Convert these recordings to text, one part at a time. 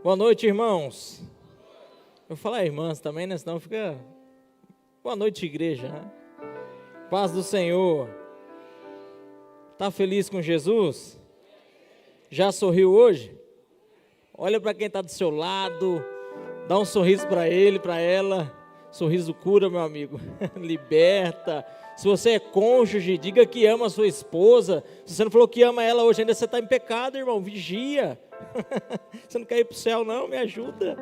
Boa noite, irmãos. Eu vou falar irmãs também, né? Senão fica... Boa noite, igreja, né? Paz do Senhor. Tá feliz com Jesus? Já sorriu hoje? Olha para quem está do seu lado, dá um sorriso para ele, para ela. Sorriso cura, meu amigo. Liberta. Se você é cônjuge, diga que ama a sua esposa. Se você não falou que ama ela hoje, ainda você está em pecado, irmão. Vigia. Você não quer ir para o céu, não? Me ajuda.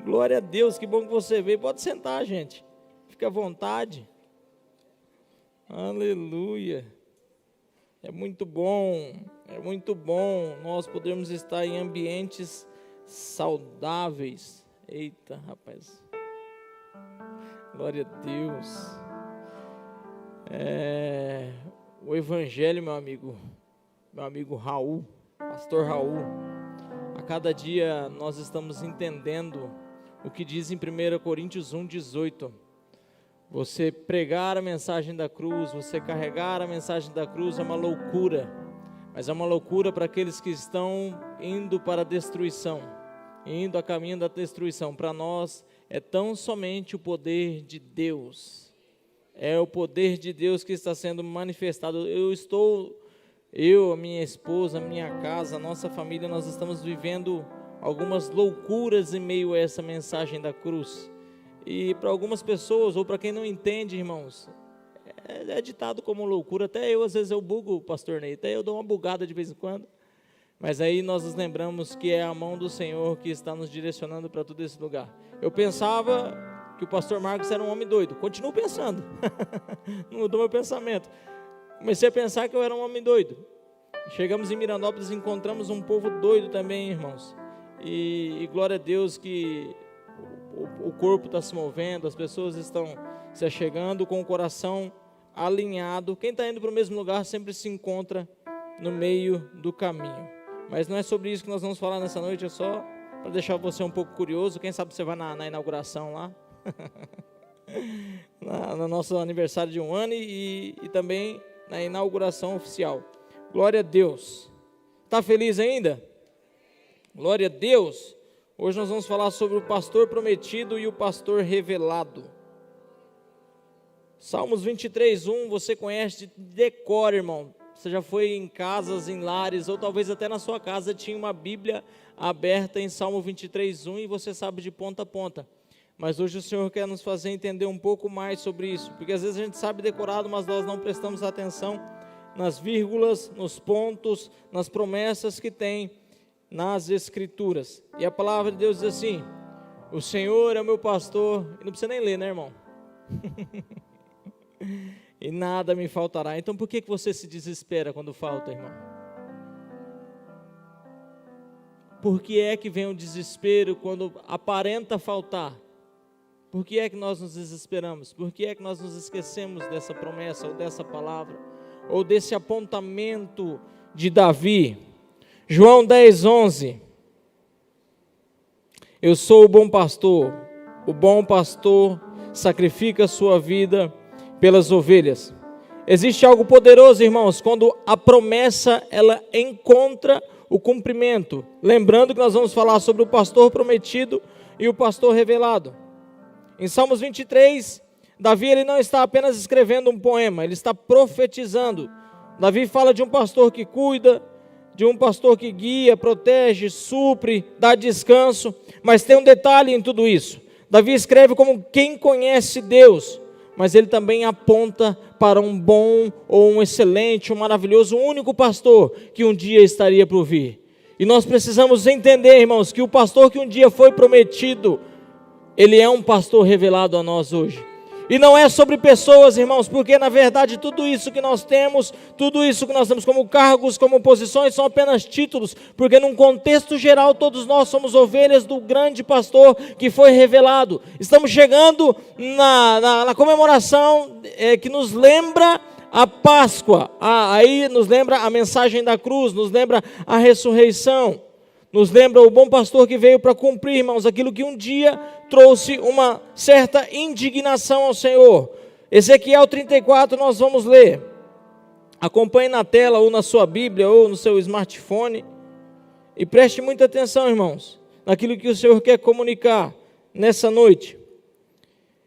Glória a Deus, que bom que você veio. Pode sentar, gente. Fica à vontade. Aleluia. É muito bom nós podermos estar em ambientes saudáveis. Eita, rapaz. Glória a Deus. O Evangelho, meu amigo Raul, pastor Raul, a cada dia nós estamos entendendo o que diz em 1 Coríntios 1,18. Você pregar a mensagem da cruz, você carregar a mensagem da cruz é uma loucura, mas é uma loucura para aqueles que estão indo para a destruição, indo a caminho da destruição. Para nós é tão somente o poder de Deus, é o poder de Deus que está sendo manifestado. Eu, a minha esposa, a minha casa, a nossa família, nós estamos vivendo algumas loucuras em meio a essa mensagem da cruz. E para algumas pessoas, ou para quem não entende, irmãos, é ditado como loucura. Até eu, às vezes, eu bugo, pastor Ney, até eu dou uma bugada de vez em quando. Mas aí nós nos lembramos que é a mão do Senhor que está nos direcionando para todo esse lugar. Eu pensava que o pastor Marcos era um homem doido. Continuo pensando. Não mudou meu pensamento. Comecei a pensar que eu era um homem doido. Chegamos em Mirandópolis e encontramos um povo doido também, irmãos. E glória a Deus que o corpo está se movendo, as pessoas estão se achegando com o coração alinhado. Quem está indo para o mesmo lugar sempre se encontra no meio do caminho. Mas não é sobre isso que nós vamos falar nessa noite, é só para deixar você um pouco curioso. Quem sabe você vai na inauguração lá, no nosso aniversário de 1 ano e também na inauguração oficial. Glória a Deus. Está feliz ainda? Glória a Deus. Hoje nós vamos falar sobre o pastor prometido e o pastor revelado. Salmos 23:1, você conhece de decor, irmão. Você já foi em casas, em lares, ou talvez até na sua casa tinha uma Bíblia aberta em Salmo 23:1 e você sabe de ponta a ponta. Mas hoje o Senhor quer nos fazer entender um pouco mais sobre isso, porque às vezes a gente sabe decorado, mas nós não prestamos atenção nas vírgulas, nos pontos, nas promessas que tem nas Escrituras. E a palavra de Deus diz assim: o Senhor é o meu pastor, e não precisa nem ler, né, irmão? E nada me faltará. Então por que você se desespera quando falta, irmão? Por que é que vem o desespero quando aparenta faltar? Por que é que nós nos desesperamos? Por que é que nós nos esquecemos dessa promessa, ou dessa palavra, ou desse apontamento de Davi? João 10:11. Eu sou o bom pastor sacrifica a sua vida pelas ovelhas. Existe algo poderoso, irmãos, quando a promessa ela encontra o cumprimento. Lembrando que nós vamos falar sobre o pastor prometido e o pastor revelado. Em Salmos 23, Davi ele não está apenas escrevendo um poema, ele está profetizando. Davi fala de um pastor que cuida, de um pastor que guia, protege, supre, dá descanso, mas tem um detalhe em tudo isso. Davi escreve como quem conhece Deus, mas ele também aponta para um bom, ou um excelente, um maravilhoso, um único pastor que um dia estaria por vir. E nós precisamos entender, irmãos, que o pastor que um dia foi prometido, ele é um pastor revelado a nós hoje. E não é sobre pessoas, irmãos, porque na verdade tudo isso que nós temos como cargos, como posições, são apenas títulos, porque num contexto geral todos nós somos ovelhas do grande pastor que foi revelado. Estamos chegando na comemoração que nos lembra a Páscoa, aí nos lembra a mensagem da cruz, nos lembra a ressurreição. Nos lembra o bom pastor que veio para cumprir, irmãos, aquilo que um dia trouxe uma certa indignação ao Senhor. Ezequiel 34 nós vamos ler. Acompanhe na tela, ou na sua Bíblia, ou no seu smartphone. E preste muita atenção, irmãos. naquilo que o Senhor quer comunicar nessa noite.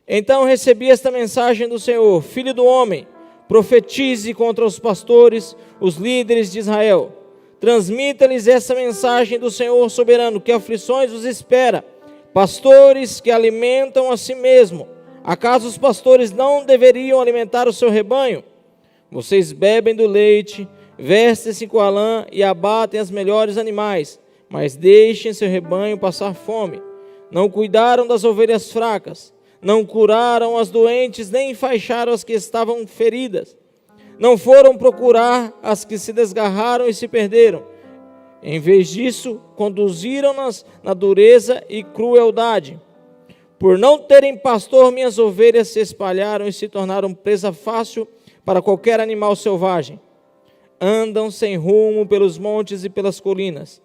Então recebi esta mensagem do Senhor: filho do homem, profetize contra os pastores, os líderes de Israel. Transmita-lhes essa mensagem do Senhor soberano, que aflições os espera. Pastores que alimentam a si mesmo, acaso os pastores não deveriam alimentar o seu rebanho? Vocês bebem do leite, vestem-se com a lã e abatem os melhores animais, mas deixem seu rebanho passar fome. Não cuidaram das ovelhas fracas, não curaram as doentes, nem enfaixaram as que estavam feridas. Não foram procurar as que se desgarraram e se perderam. Em vez disso, conduziram-nas na dureza e crueldade. Por não terem pastor, minhas ovelhas se espalharam e se tornaram presa fácil para qualquer animal selvagem. Andam sem rumo pelos montes e pelas colinas,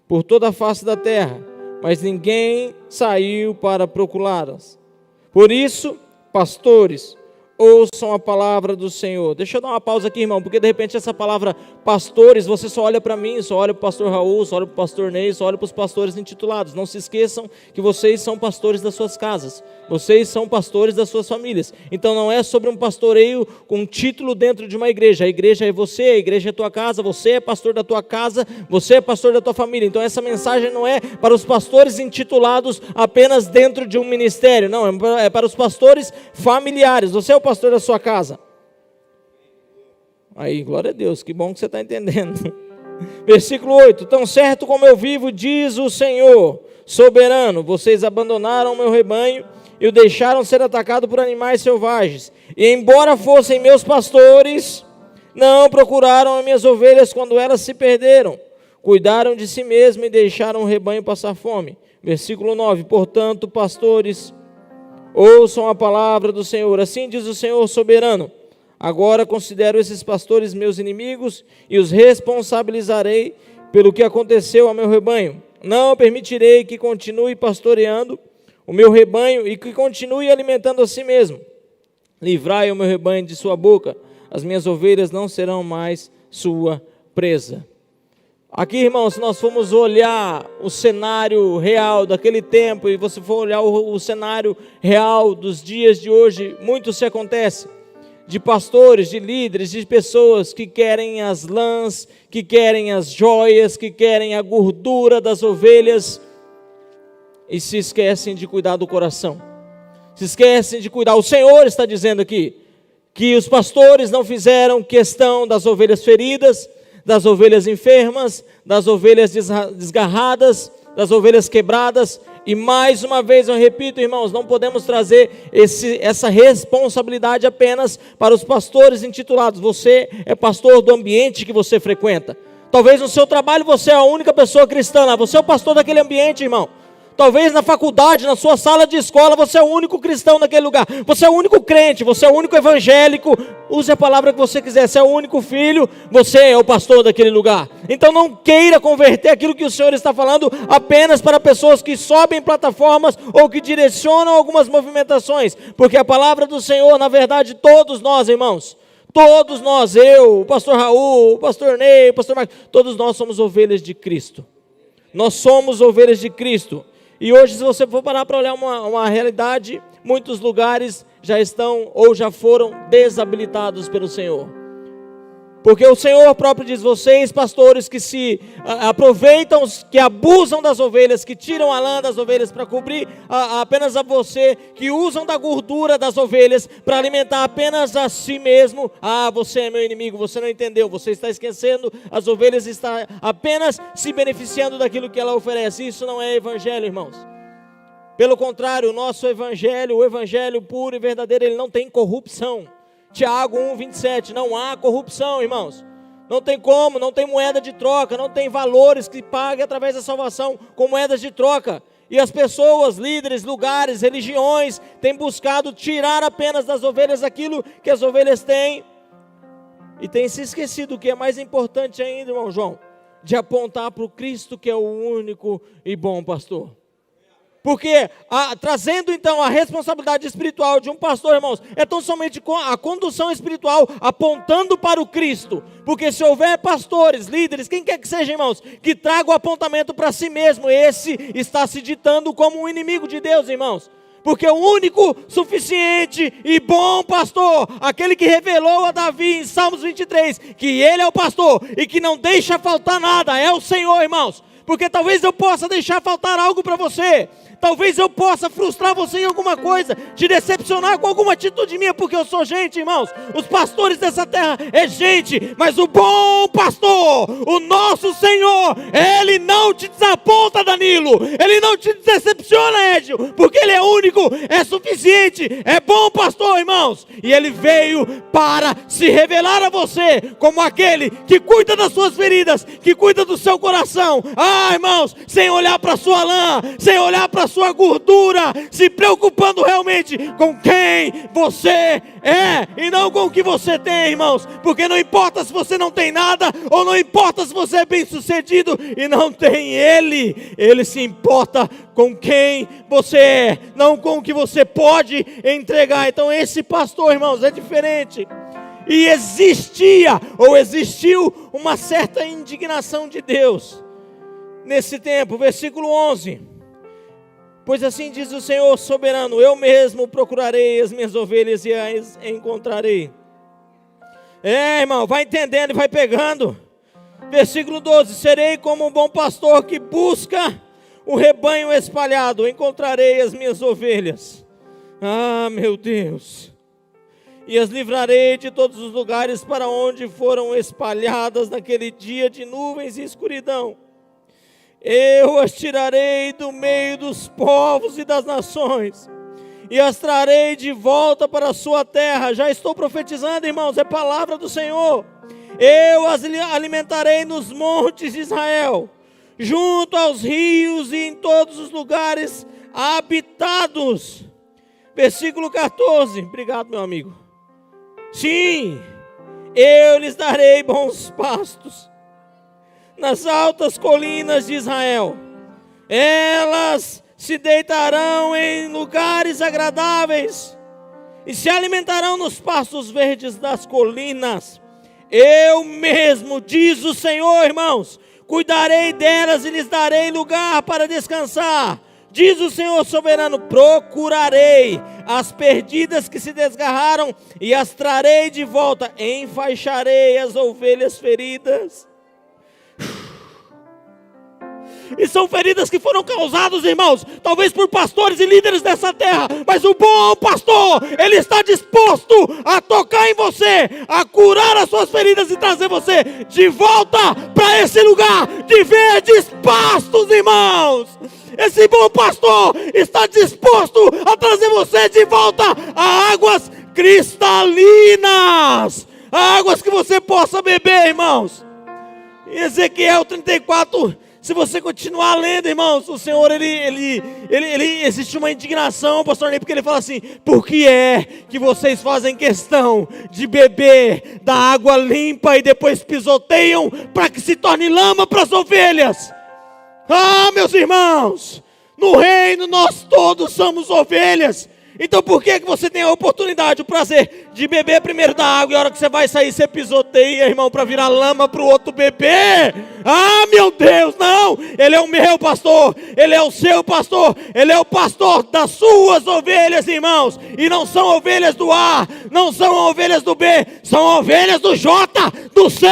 por toda a face da terra, mas ninguém saiu para procurá-las. Por isso, pastores, ouçam a palavra do Senhor. Deixa eu dar uma pausa aqui, irmão, porque de repente essa palavra pastores, você só olha para mim, só olha para o pastor Raul, só olha para o pastor Ney, só olha para os pastores intitulados. Não se esqueçam que vocês são pastores das suas casas, vocês são pastores das suas famílias. Então não é sobre um pastoreio com um título dentro de uma igreja. A igreja é você, a igreja é a tua casa, você é pastor da tua casa, você é pastor da tua família. Então essa mensagem não é para os pastores intitulados apenas dentro de um ministério, não, é para os pastores familiares. Você é o pastor da sua casa. Aí, glória a Deus, que bom que você está entendendo. Versículo 8: tão certo como eu vivo, diz o Senhor soberano, vocês abandonaram o meu rebanho e o deixaram ser atacado por animais selvagens. E embora fossem meus pastores, não procuraram as minhas ovelhas quando elas se perderam. Cuidaram de si mesmos e deixaram o rebanho passar fome. Versículo 9: portanto, pastores, ouçam a palavra do Senhor. Assim diz o Senhor soberano: agora considero esses pastores meus inimigos e os responsabilizarei pelo que aconteceu ao meu rebanho. Não permitirei que continue pastoreando o meu rebanho e que continue alimentando a si mesmo. Livrai o meu rebanho de sua boca, as minhas ovelhas não serão mais sua presa. Aqui, irmãos, se nós formos olhar o cenário real daquele tempo e você for olhar o cenário real dos dias de hoje, muito se acontece. De pastores, de líderes, de pessoas que querem as lãs, que querem as joias, que querem a gordura das ovelhas e se esquecem de cuidar do coração. Se esquecem de cuidar. O Senhor está dizendo aqui que os pastores não fizeram questão das ovelhas feridas, das ovelhas enfermas, das ovelhas desgarradas, das ovelhas quebradas. E mais uma vez eu repito, irmãos, não podemos trazer essa responsabilidade apenas para os pastores intitulados. Você é pastor do ambiente que você frequenta. Talvez no seu trabalho você é a única pessoa cristã, você é o pastor daquele ambiente, irmão. Talvez na faculdade, na sua sala de escola, você é o único cristão naquele lugar. Você é o único crente, você é o único evangélico. Use a palavra que você quiser. Você é o único filho, você é o pastor daquele lugar. Então não queira converter aquilo que o Senhor está falando apenas para pessoas que sobem plataformas ou que direcionam algumas movimentações. Porque a palavra do Senhor, na verdade, todos nós, irmãos, todos nós, eu, o pastor Raul, o pastor Ney, o pastor Marcos, todos nós somos ovelhas de Cristo. Nós somos ovelhas de Cristo. E hoje, se você for parar para olhar uma realidade, muitos lugares já estão ou já foram desabilitados pelo Senhor. Porque o Senhor próprio diz: vocês pastores que se aproveitam, que abusam das ovelhas, que tiram a lã das ovelhas para cobrir apenas a você, que usam da gordura das ovelhas para alimentar apenas a si mesmo. Você é meu inimigo, você não entendeu, você está esquecendo, as ovelhas estão apenas se beneficiando daquilo que ela oferece. Isso não é evangelho, irmãos. Pelo contrário, o nosso evangelho, o evangelho puro e verdadeiro, ele não tem corrupção. Tiago 1:27, não há corrupção, irmãos. Não tem como, não tem moeda de troca, não tem valores que paguem através da salvação com moedas de troca. E as pessoas, líderes, lugares, religiões, têm buscado tirar apenas das ovelhas aquilo que as ovelhas têm. E têm se esquecido, o que é mais importante ainda, irmão João, de apontar para o Cristo, que é o único e bom pastor. Porque, trazendo então a responsabilidade espiritual de um pastor, irmãos, é tão somente a condução espiritual apontando para o Cristo. Porque se houver pastores, líderes, quem quer que seja, irmãos, que traga o apontamento para si mesmo, esse está se ditando como um inimigo de Deus, irmãos. Porque o único, suficiente e bom pastor, aquele que revelou a Davi em Salmos 23, que ele é o pastor e que não deixa faltar nada, é o Senhor, irmãos. Porque talvez eu possa deixar faltar algo para você. Talvez eu possa frustrar você em alguma coisa, te decepcionar com alguma atitude minha, porque eu sou gente, irmãos. Os pastores dessa terra é gente, mas o bom pastor, o nosso Senhor, Ele não te desaponta, Danilo. Ele não te decepciona, Édio, porque Ele é único, é suficiente, é bom pastor, irmãos. E Ele veio para se revelar a você como aquele que cuida das suas feridas, que cuida do seu coração. Irmãos, sem olhar para a sua lã, sem olhar para a sua gordura, se preocupando realmente com quem você é e não com o que você tem, irmãos. Porque não importa se você não tem nada, ou não importa se você é bem sucedido e não tem Ele. Ele se importa com quem você é, não com o que você pode entregar. Então esse pastor, irmãos, é diferente. E existiu uma certa indignação de Deus nesse tempo. Versículo 11: pois assim diz o Senhor soberano, eu mesmo procurarei as minhas ovelhas e as encontrarei. Irmão, vai entendendo e vai pegando. Versículo 12: serei como um bom pastor que busca o rebanho espalhado, encontrarei as minhas ovelhas. Meu Deus. E as livrarei de todos os lugares para onde foram espalhadas naquele dia de nuvens e escuridão. Eu as tirarei do meio dos povos e das nações, e as trarei de volta para a sua terra. Já estou profetizando, irmãos, é palavra do Senhor. Eu as alimentarei nos montes de Israel, junto aos rios e em todos os lugares habitados. Versículo 14, obrigado, meu amigo. Sim, eu lhes darei bons pastos nas altas colinas de Israel. Elas se deitarão em lugares agradáveis e se alimentarão nos pastos verdes das colinas. Eu mesmo, diz o Senhor, irmãos, cuidarei delas e lhes darei lugar para descansar. Diz o Senhor soberano, procurarei as perdidas que se desgarraram e as trarei de volta, enfaixarei as ovelhas feridas. E são feridas que foram causadas, irmãos, talvez por pastores e líderes dessa terra, mas o bom pastor, ele está disposto a tocar em você, a curar as suas feridas e trazer você de volta para esse lugar de verdes pastos, irmãos. Esse bom pastor está disposto a trazer você de volta a águas cristalinas, a águas que você possa beber, irmãos. Em Ezequiel 34, se você continuar lendo, irmãos, o Senhor, ele existe uma indignação, pastor Ney, porque ele fala assim: por que é que vocês fazem questão de beber da água limpa e depois pisoteiam para que se torne lama para as ovelhas? Meus irmãos, no reino nós todos somos ovelhas. Então por que você tem a oportunidade, o prazer de beber primeiro da água, e a hora que você vai sair você pisoteia, irmão, para virar lama para o outro beber? Meu Deus, não! Ele é o meu pastor, ele é o seu pastor, ele é o pastor das suas ovelhas, irmãos. E não são ovelhas do A, não são ovelhas do B, são ovelhas do J, do C.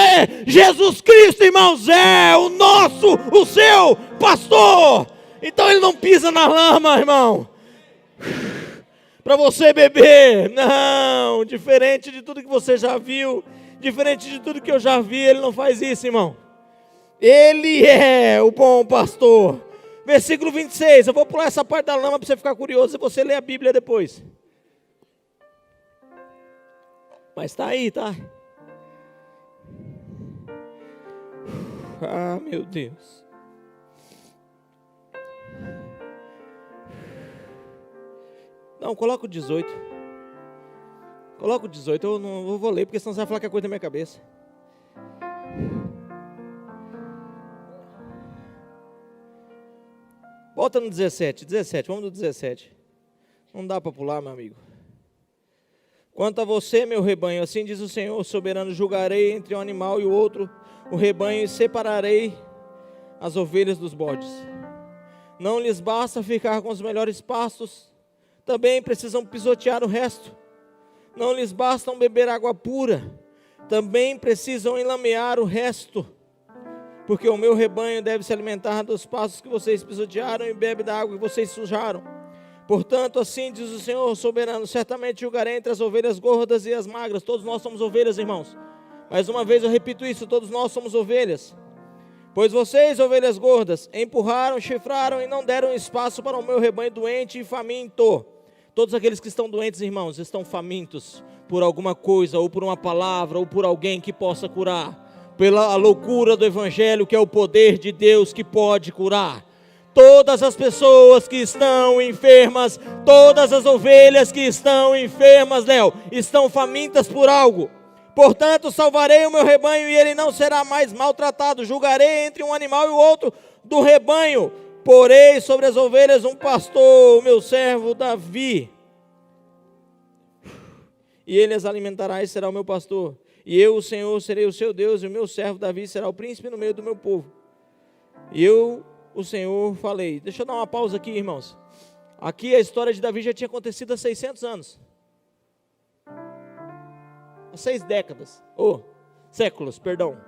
Jesus Cristo, irmãos, é o seu pastor. Então ele não pisa na lama, irmão, para você beber. Não, diferente de tudo que você já viu, diferente de tudo que eu já vi, ele não faz isso, irmão. Ele é o bom pastor. Versículo 26, eu vou pular essa parte da lama para você ficar curioso e você ler a Bíblia depois. Mas está aí, tá? Meu Deus. Não, coloca o 18. Coloca o 18, eu não vou ler, porque senão você vai falar que é coisa da minha cabeça. Volta no 17, vamos no 17. Não dá para pular, meu amigo. Quanto a você, meu rebanho, assim diz o Senhor soberano, julgarei entre um animal e o outro o rebanho e separarei as ovelhas dos bodes. Não lhes basta ficar com os melhores pastos, também precisam pisotear o resto. Não lhes basta beber água pura, também precisam enlamear o resto. Porque o meu rebanho deve se alimentar dos pastos que vocês pisotearam e bebe da água que vocês sujaram. Portanto, assim diz o Senhor soberano, certamente julgarei entre as ovelhas gordas e as magras. Todos nós somos ovelhas, irmãos. Mais uma vez eu repito isso, todos nós somos ovelhas. Pois vocês, ovelhas gordas, empurraram, chifraram e não deram espaço para o meu rebanho doente e faminto. Todos aqueles que estão doentes, irmãos, estão famintos por alguma coisa, ou por uma palavra, ou por alguém que possa curar. Pela loucura do Evangelho, que é o poder de Deus que pode curar. Todas as pessoas que estão enfermas, todas as ovelhas que estão enfermas, Léo, estão famintas por algo. Portanto, salvarei o meu rebanho e ele não será mais maltratado. Julgarei entre um animal e o outro do rebanho. Porei sobre as ovelhas um pastor, o meu servo Davi. E ele as alimentará e será o meu pastor. E eu, o Senhor, serei o seu Deus, e o meu servo Davi será o príncipe no meio do meu povo. E eu, o Senhor, falei. Deixa eu dar uma pausa aqui, irmãos. Aqui a história de Davi já tinha acontecido há 600 anos. Há 6 décadas. Séculos, perdão.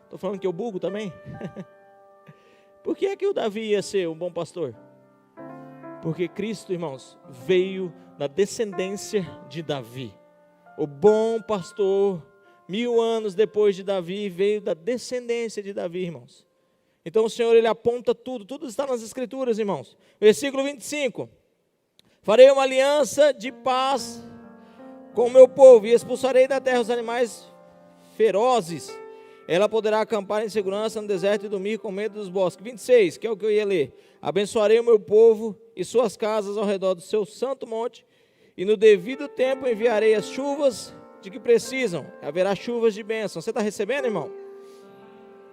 Estou falando que eu bugo também. Por que é que o Davi ia ser um bom pastor? Porque Cristo, irmãos, veio da descendência de Davi. O bom pastor, 1000 anos depois de Davi, veio da descendência de Davi, irmãos. Então o Senhor, Ele aponta tudo está nas Escrituras, irmãos. Versículo 25. Farei uma aliança de paz com o meu povo e expulsarei da terra os animais ferozes. Ela poderá acampar em segurança no deserto e dormir com medo dos bosques. 26, que é o que eu ia ler. Abençoarei o meu povo e suas casas ao redor do seu santo monte, e no devido tempo enviarei as chuvas de que precisam. Haverá chuvas de bênção. Você está recebendo, irmão?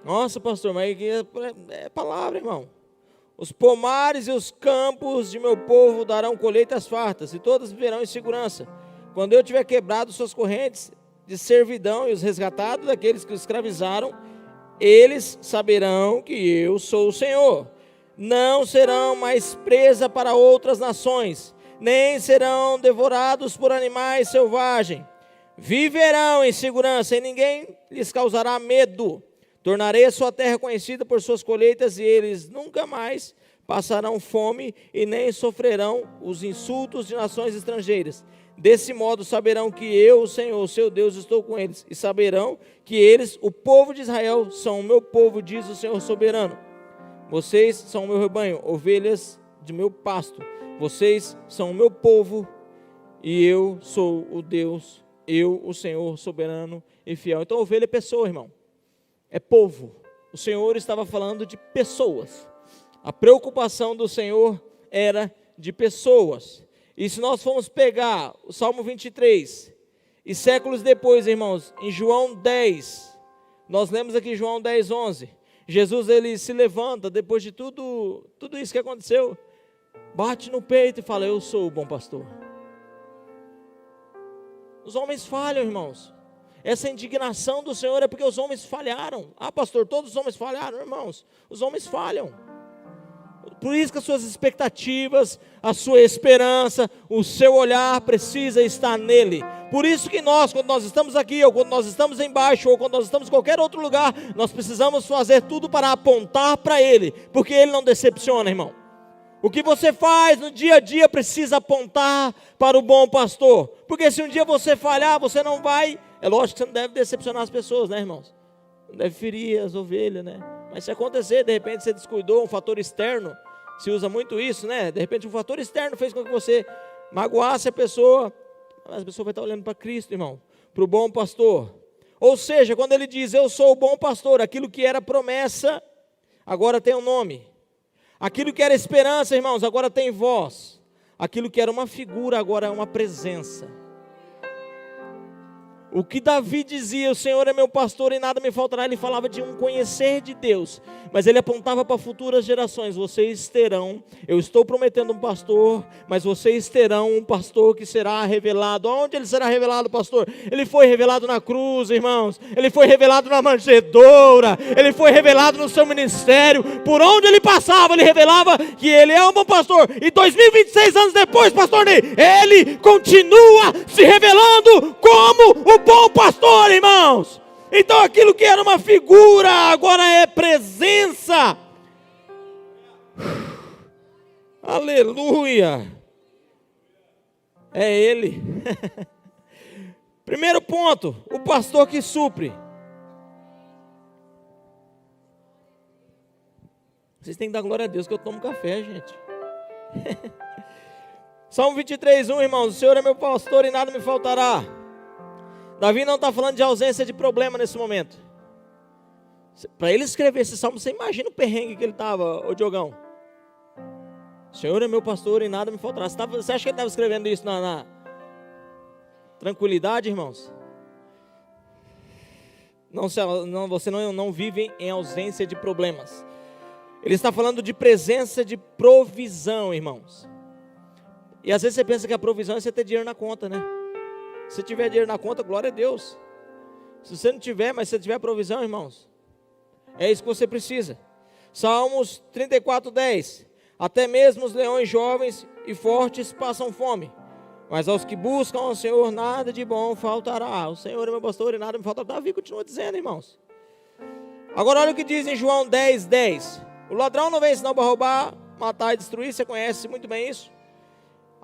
Nossa, pastor, mas é palavra, irmão. Os pomares e os campos de meu povo darão colheitas fartas, e todas viverão em segurança. Quando eu tiver quebrado suas correntes de servidão e os resgatado daqueles que os escravizaram, eles saberão que eu sou o Senhor. Não serão mais presa para outras nações, nem serão devorados por animais selvagens. Viverão em segurança e ninguém lhes causará medo. Tornarei a sua terra conhecida por suas colheitas e eles nunca mais passarão fome e nem sofrerão os insultos de nações estrangeiras. Desse modo saberão que eu, o Senhor, seu Deus, estou com eles, e saberão que eles, o povo de Israel, são o meu povo, diz o Senhor soberano. Vocês são o meu rebanho, ovelhas de meu pasto. Vocês são o meu povo, e eu sou o Deus, eu, o Senhor soberano e fiel. Então, ovelha é pessoa, irmão. É povo. O Senhor estava falando de pessoas. A preocupação do Senhor era de pessoas. E se nós formos pegar o Salmo 23, e séculos depois, irmãos, em João 10, nós lemos aqui João 10, 11, Jesus, ele se levanta, depois de tudo isso que aconteceu, bate no peito e fala, eu sou o bom pastor. Os homens falham, irmãos. Essa indignação do Senhor é porque os homens falharam. Ah, pastor, todos os homens falharam, irmãos. Os homens falham. Por isso que as suas expectativas, a sua esperança, o seu olhar precisa estar nele. Por isso que nós, quando nós estamos aqui, ou quando nós estamos embaixo, ou quando nós estamos em qualquer outro lugar, nós precisamos fazer tudo para apontar para ele, porque ele não decepciona, irmão. O que você faz no dia a dia precisa apontar para o bom pastor, porque se um dia você falhar, você não vai, é lógico que você não deve decepcionar as pessoas, né, irmãos? Não deve ferir as ovelhas, né? Mas se acontecer, de repente você descuidou, um fator externo, se usa muito isso, né? De repente um fator externo fez com que você magoasse a pessoa, mas a pessoa vai estar olhando para Cristo, irmão, para o bom pastor. Ou seja, quando ele diz, eu sou o bom pastor, aquilo que era promessa, agora tem um nome. Aquilo que era esperança, irmãos, agora tem voz. Aquilo que era uma figura, agora é uma presença. O que Davi dizia, o Senhor é meu pastor e nada me faltará, ele falava de um conhecer de Deus, mas ele apontava para futuras gerações. Vocês terão, eu estou prometendo um pastor, mas vocês terão um pastor que será revelado. Onde ele será revelado, pastor? Ele foi revelado na cruz, irmãos, ele foi revelado na manjedoura, ele foi revelado no seu ministério. Por onde ele passava, ele revelava que ele é um bom pastor, e 2026 anos depois, pastor Ney, ele continua se revelando como o bom pastor, irmãos. Então aquilo que era uma figura, agora é presença. Aleluia. É ele. Primeiro ponto, o pastor que supre. Vocês têm que dar glória a Deus que eu tomo café, gente. Salmo 23:1, irmãos. O Senhor é meu pastor e nada me faltará. Davi não está falando de ausência de problema nesse momento. Para ele escrever esse salmo, você imagina o perrengue que ele estava, ô Diogão. O Senhor é meu pastor e nada me faltará. Você acha que ele estava escrevendo isso na tranquilidade, irmãos? Você não vive em ausência de problemas. Ele está falando de presença de provisão, irmãos. E às vezes você pensa que a provisão é você ter dinheiro na conta, né? Se tiver dinheiro na conta, glória a Deus. Se você não tiver, mas se tiver provisão, irmãos, é isso que você precisa. Salmos 34:10. Até mesmo os leões jovens e fortes passam fome, mas aos que buscam ao Senhor nada de bom faltará. O Senhor é meu pastor e nada me faltará. Davi continua dizendo, irmãos. Agora olha o que diz em João 10:10. O ladrão não vem senão para roubar, matar e destruir. Você conhece muito bem isso?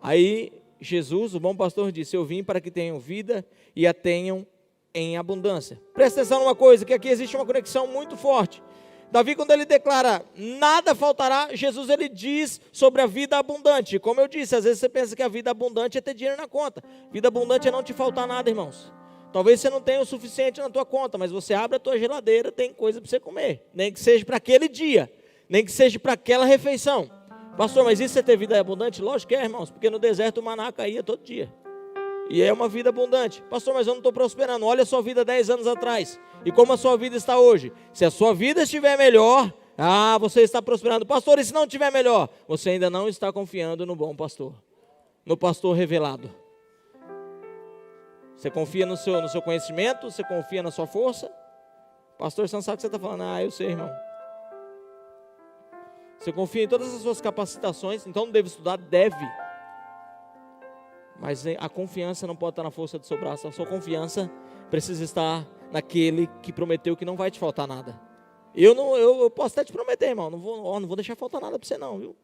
Aí Jesus, o bom pastor, disse: eu vim para que tenham vida e a tenham em abundância. Presta atenção numa coisa, que aqui existe uma conexão muito forte. Davi, quando ele declara nada faltará, Jesus ele diz sobre a vida abundante. Como eu disse, às vezes você pensa que a vida abundante é ter dinheiro na conta. Vida abundante é não te faltar nada, irmãos. Talvez você não tenha o suficiente na tua conta, mas você abre a tua geladeira, tem coisa para você comer. Nem que seja para aquele dia, nem que seja para aquela refeição. Pastor, mas isso é ter vida abundante? Lógico que é, irmãos, porque no deserto o maná caía todo dia. E é uma vida abundante. Pastor, mas eu não estou prosperando. Olha a sua vida 10 anos atrás e como a sua vida está hoje. Se a sua vida estiver melhor, você está prosperando. Pastor, e se não estiver melhor? Você ainda não está confiando no bom pastor, no pastor revelado. Você confia no seu conhecimento? Você confia na sua força? Pastor, você não sabe o que você está falando. Eu sei, irmão. Você confia em todas as suas capacitações, então não deve estudar? Deve. Mas a confiança não pode estar na força do seu braço. A sua confiança precisa estar naquele que prometeu que não vai te faltar nada. Eu posso até te prometer, irmão, não vou deixar faltar nada para você não, viu?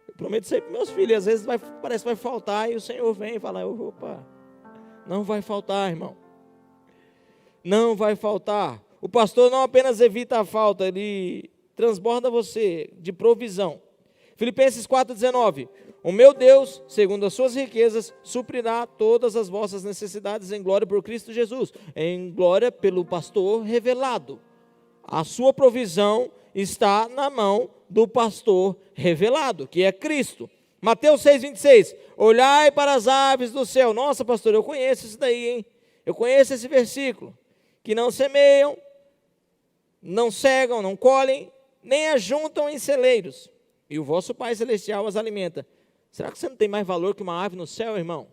Eu prometo isso aí para meus filhos. Às vezes parece que vai faltar e o Senhor vem e fala: opa, não vai faltar, irmão. Não vai faltar. O pastor não apenas evita a falta, ele transborda você de provisão. Filipenses 4:19. O meu Deus, segundo as suas riquezas, suprirá todas as vossas necessidades em glória por Cristo Jesus. Em glória pelo pastor revelado. A sua provisão está na mão do pastor revelado, que é Cristo. Mateus 6:26. Olhai para as aves do céu. Nossa, pastor, eu conheço isso daí, hein? Eu conheço esse versículo. Que não semeiam, não cegam, não colhem, nem ajuntam em celeiros. E o vosso Pai Celestial as alimenta. Será que você não tem mais valor que uma ave no céu, irmão?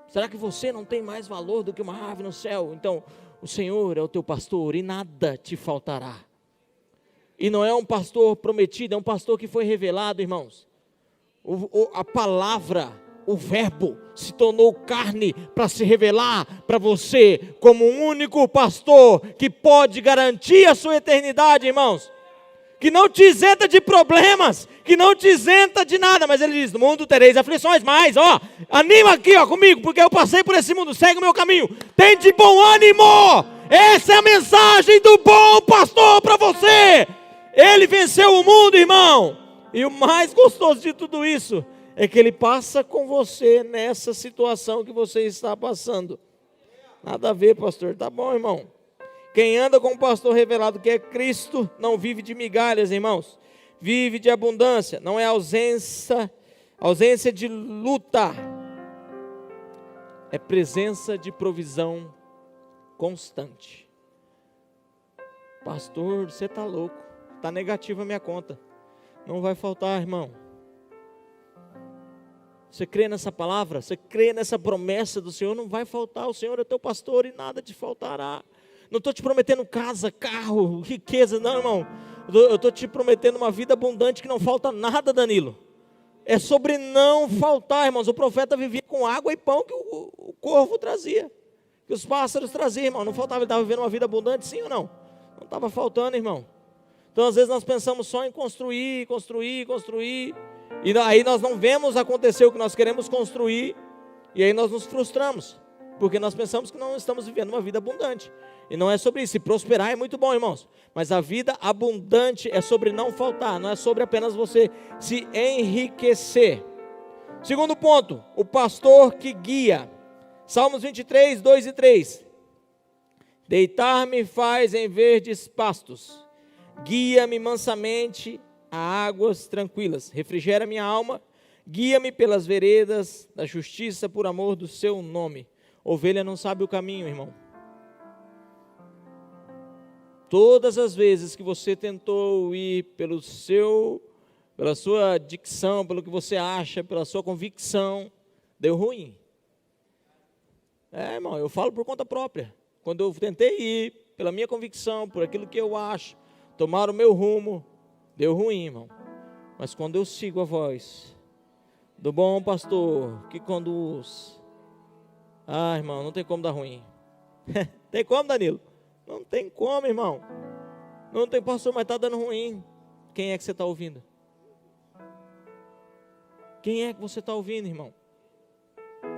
Será que você não tem mais valor do que uma ave no céu? Então, o Senhor é o teu pastor e nada te faltará. E não é um pastor prometido, é um pastor que foi revelado, irmãos. A palavra, o verbo, se tornou carne para se revelar para você como um único pastor que pode garantir a sua eternidade, irmãos. Que não te isenta de problemas, que não te isenta de nada, mas ele diz: no mundo tereis aflições, mas anima aqui comigo, porque eu passei por esse mundo, segue o meu caminho, tem de bom ânimo. Essa é a mensagem do bom pastor para você. Ele venceu o mundo, irmão, e o mais gostoso de tudo isso é que ele passa com você nessa situação que você está passando. Nada a ver, pastor, tá bom, irmão. Quem anda com o pastor revelado, que é Cristo, não vive de migalhas, irmãos. Vive de abundância. Não é ausência de luta. é presença de provisão constante. Pastor, você está louco, está negativa a minha conta. Não vai faltar, irmão. Você crê nessa palavra? Você crê nessa promessa do Senhor? Não vai faltar, o Senhor é teu pastor e nada te faltará. Não estou te prometendo casa, carro, riqueza, não, irmão. Eu estou te prometendo uma vida abundante que não falta nada, Danilo. É sobre não faltar, irmãos. O profeta vivia com água e pão que o corvo trazia, que os pássaros traziam, irmão. Não faltava, ele estava vivendo uma vida abundante, sim ou não? Não estava faltando, irmão. Então às vezes nós pensamos só em construir, e aí nós não vemos acontecer o que nós queremos construir, e aí nós nos frustramos, porque nós pensamos que não estamos vivendo uma vida abundante. E não é sobre isso. Se prosperar é muito bom, irmãos, mas a vida abundante é sobre não faltar, não é sobre apenas você se enriquecer. Segundo ponto, o pastor que guia. Salmos 23, 2 e 3. Deitar-me faz em verdes pastos, guia-me mansamente a águas tranquilas, refrigera minha alma, guia-me pelas veredas da justiça por amor do seu nome. Ovelha não sabe o caminho, irmão. Todas as vezes que você tentou ir pela sua dicção, pelo que você acha, pela sua convicção, deu ruim. Irmão, eu falo por conta própria. Quando eu tentei ir pela minha convicção, por aquilo que eu acho, tomar o meu rumo, deu ruim, irmão. Mas quando eu sigo a voz do bom pastor que conduz, irmão, não tem como dar ruim. Tem como, Danilo? Não tem como, irmão. Não tem, pastor, mas está dando ruim. Quem é que você está ouvindo? Quem é que você está ouvindo, irmão?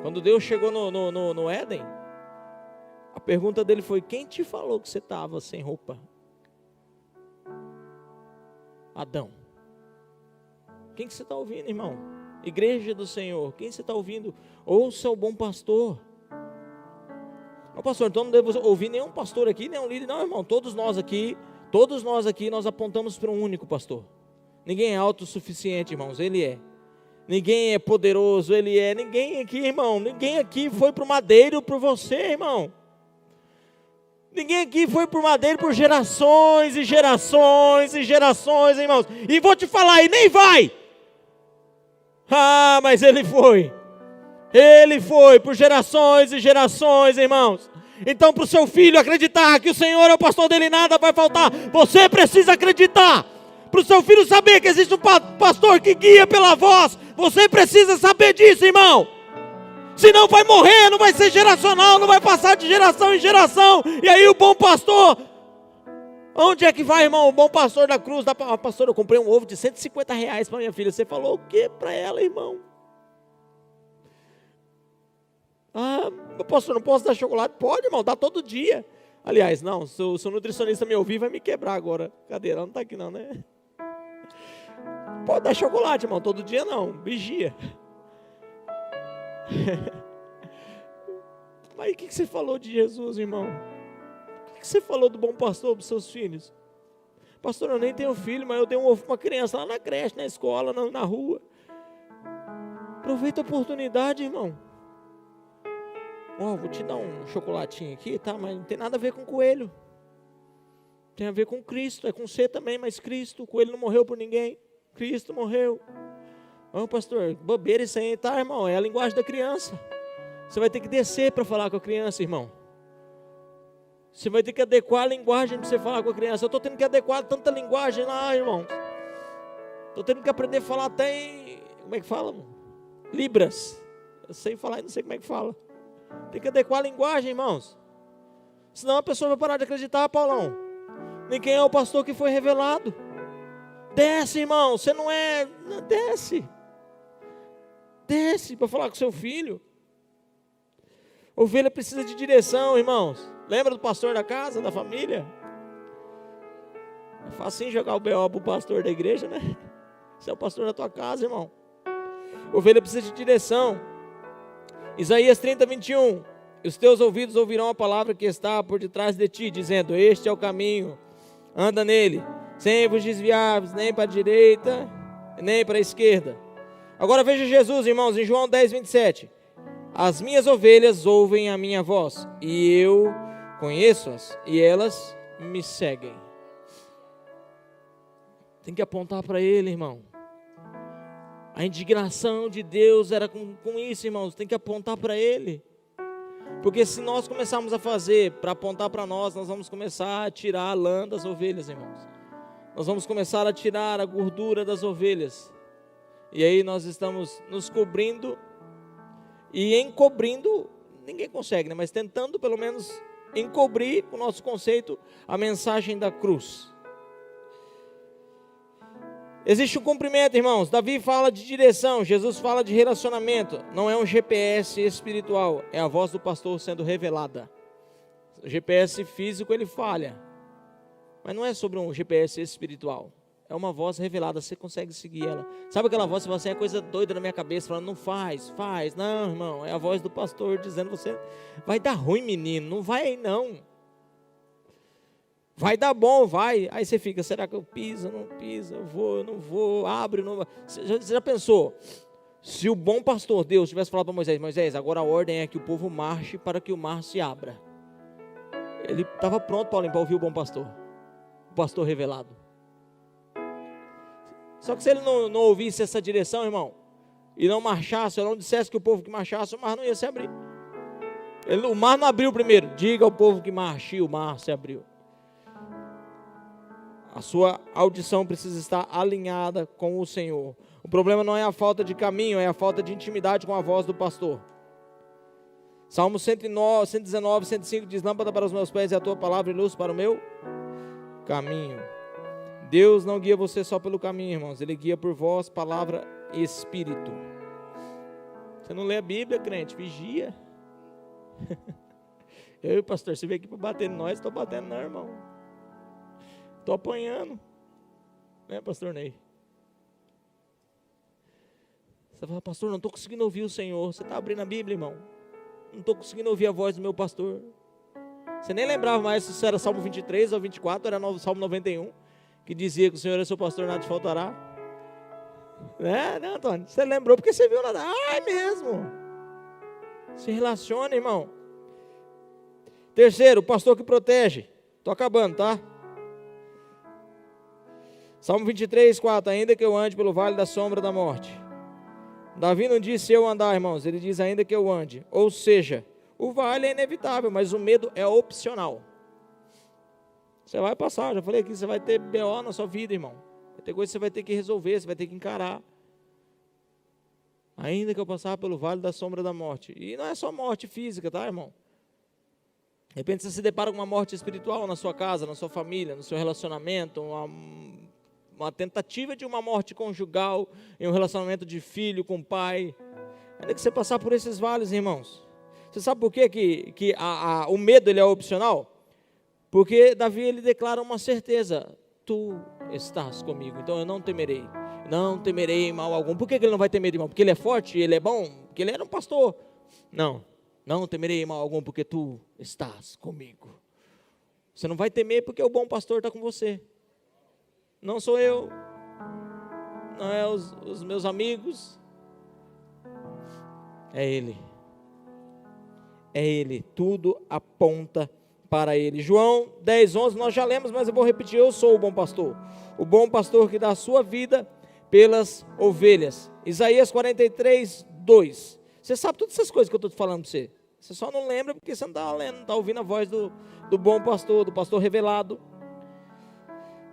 Quando Deus chegou no Éden, a pergunta dele foi: quem te falou que você estava sem roupa? Adão. Quem que você está ouvindo, irmão? Igreja do Senhor, quem você está ouvindo? Ouça o bom pastor. Não, pastor, então não devo ouvir nenhum pastor aqui, nenhum líder. Não, irmão, todos nós aqui, nós apontamos para um único pastor. Ninguém é autossuficiente, irmãos, Ele é. Ninguém é poderoso, Ele é. Ninguém aqui, irmão, ninguém aqui foi para o madeiro por você, irmão. Ninguém aqui foi por madeiro por gerações e gerações e gerações, irmãos. E vou te falar, e nem vai. Mas Ele foi. Ele foi por gerações e gerações, irmãos. Então, para o seu filho acreditar que o Senhor é o pastor dele, nada vai faltar. Você precisa acreditar. Para o seu filho saber que existe um pastor que guia pela voz, você precisa saber disso, irmão. Senão vai morrer, não vai ser geracional, não vai passar de geração em geração. E aí o bom pastor, onde é que vai, irmão? O bom pastor da cruz, pastor, eu comprei um ovo de R$150 para minha filha. Você falou o que para ela, irmão? Pastor, não posso dar chocolate? Pode, irmão, dá todo dia. Aliás, não, se o nutricionista me ouvir, vai me quebrar agora. Cadeira, não está aqui não, né? Pode dar chocolate, irmão, todo dia não, vigia. Mas o que você falou de Jesus, irmão? O que você falou do bom pastor para os seus filhos? Pastor, eu nem tenho filho, mas eu dei um ovo para uma criança lá na creche, na escola, na rua. Aproveita a oportunidade, irmão. Vou te dar um chocolatinho aqui, tá? Mas não tem nada a ver com coelho. Tem a ver com Cristo, é com você também, mas Cristo, o coelho não morreu por ninguém. Cristo morreu. Pastor, bobeira isso aí, tá, irmão? É a linguagem da criança. Você vai ter que descer para falar com a criança, irmão. Você vai ter que adequar a linguagem para você falar com a criança. Eu estou tendo que adequar tanta linguagem lá, irmão. Estou tendo que aprender a falar até em... Como é que fala? Libras. Eu sei falar e não sei como é que fala. Tem que adequar a linguagem, irmãos. Senão a pessoa vai parar de acreditar, Paulão. Nem quem é o pastor que foi revelado. Desce, irmão. Você não é... Desce. Desce para falar com seu filho. Ovelha precisa de direção, irmãos. Lembra do pastor da casa, da família? É fácil jogar o B.O. para o pastor da igreja, né? Você é o pastor da tua casa, irmão. Ovelha precisa de direção. Isaías 30, 21. Os teus ouvidos ouvirão a palavra que está por detrás de ti, dizendo: este é o caminho, anda nele, sem vos desviar, nem para a direita, nem para a esquerda. Agora veja Jesus, irmãos, em João 10, 27. As minhas ovelhas ouvem a minha voz, e eu conheço-as, e elas me seguem. Tem que apontar para Ele, irmão. A indignação de Deus era com isso, irmãos. Tem que apontar para Ele. Porque se nós começarmos a fazer para apontar para nós vamos começar a tirar a lã das ovelhas, irmãos. Nós vamos começar a tirar a gordura das ovelhas. E aí nós estamos nos cobrindo. E encobrindo, ninguém consegue, né? Mas tentando pelo menos encobrir o nosso conceito, a mensagem da cruz. Existe um cumprimento, irmãos. Davi fala de direção, Jesus fala de relacionamento. Não é um GPS espiritual, é a voz do pastor sendo revelada. O GPS físico ele falha, mas não é sobre um GPS espiritual. É uma voz revelada, você consegue seguir ela. Sabe aquela voz que você fala assim, é coisa doida na minha cabeça, falando, não faz. Não, irmão, é a voz do pastor dizendo, você vai dar ruim, menino, não vai aí não. Vai dar bom, vai. Aí você fica, será que eu piso, não piso, eu não vou, abre, não. Você já pensou, se o bom pastor Deus tivesse falado para Moisés, Moisés, agora a ordem é que o povo marche para que o mar se abra. Ele estava pronto, Paulinho, para ouvir o bom pastor, o pastor revelado. Só que se ele não ouvisse essa direção, irmão, e não marchasse, ou não dissesse que o povo que marchasse, o mar não ia se abrir. O mar não abriu primeiro, diga ao povo que marche, o mar se abriu. A sua audição precisa estar alinhada com o Senhor. O problema não é a falta de caminho, é a falta de intimidade com a voz do pastor. Salmo 119, 105 diz, lâmpada para os meus pés é a tua palavra e luz para o meu caminho. Deus não guia você só pelo caminho, irmãos. Ele guia por voz, palavra e espírito. Você não lê a Bíblia, crente? Vigia. Eu e o pastor, você veio aqui para bater em nós, estou batendo não, irmão. Estou apanhando. Né, pastor Ney? Você fala, pastor, não estou conseguindo ouvir o Senhor. Você está abrindo a Bíblia, irmão? Não estou conseguindo ouvir a voz do meu pastor. Você nem lembrava mais se era Salmo 23 ou 24, era Salmo 91, que dizia que o Senhor é seu pastor, nada te faltará. Né, Antônio? Você lembrou porque você viu nada. Ah, é mesmo. Se relaciona, irmão. Terceiro, o pastor que protege. Estou acabando, tá? Salmo 23, 4. Ainda que eu ande pelo vale da sombra da morte. Davi não disse eu andar, irmãos. Ele diz ainda que eu ande. Ou seja, o vale é inevitável, mas o medo é opcional. Você vai passar, já falei aqui, você vai ter BO na sua vida, irmão. Vai ter coisa que você vai ter que resolver, você vai ter que encarar. Ainda que eu passar pelo vale da sombra da morte. E não é só morte física, tá, irmão? De repente você se depara com uma morte espiritual na sua casa, na sua família, no seu relacionamento, uma tentativa de uma morte conjugal, em um relacionamento de filho com pai. Ainda que você passar por esses vales, irmãos. Você sabe por quê que o medo ele é opcional? Porque Davi ele declara uma certeza, tu estás comigo, então eu não temerei mal algum. Por que ele não vai ter medo, irmão? Porque ele é forte, ele é bom, porque ele era um pastor. Não temerei mal algum, porque tu estás comigo. Você não vai temer porque o bom pastor está com você. Não sou eu, não é os meus amigos, é Ele. É Ele, tudo aponta para Ele. João 10, 11, nós já lemos, mas eu vou repetir, eu sou o bom pastor que dá a sua vida pelas ovelhas. Isaías 43, 2, você sabe todas essas coisas que eu estou falando para você, você só não lembra porque você não está lendo, não está ouvindo a voz do bom pastor, do pastor revelado.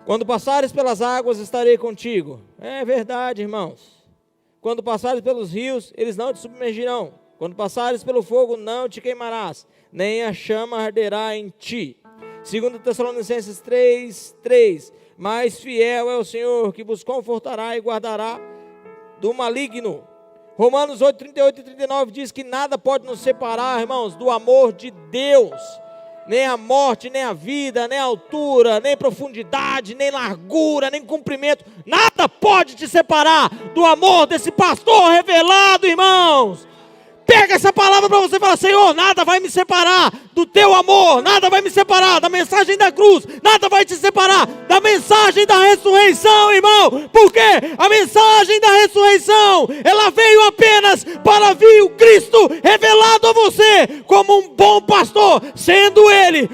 Quando passares pelas águas, estarei contigo. É verdade, irmãos. Quando passares pelos rios, eles não te submergirão. Quando passares pelo fogo, não te queimarás, nem a chama arderá em ti. 2 Tessalonicenses 3, mais fiel é o Senhor, que vos confortará e guardará do maligno. Romanos 8, 38 e 39 diz que nada pode nos separar, irmãos, do amor de Deus. Nem a morte, nem a vida, nem a altura, nem profundidade, nem largura, nem comprimento. Nada pode te separar do amor desse pastor revelado, irmãos. Pega essa palavra para você e fala, Senhor, nada vai me separar do teu amor, nada vai me separar da mensagem da cruz, nada vai te separar da mensagem da ressurreição, irmão, porque a mensagem da ressurreição, ela veio apenas para vir o Cristo revelado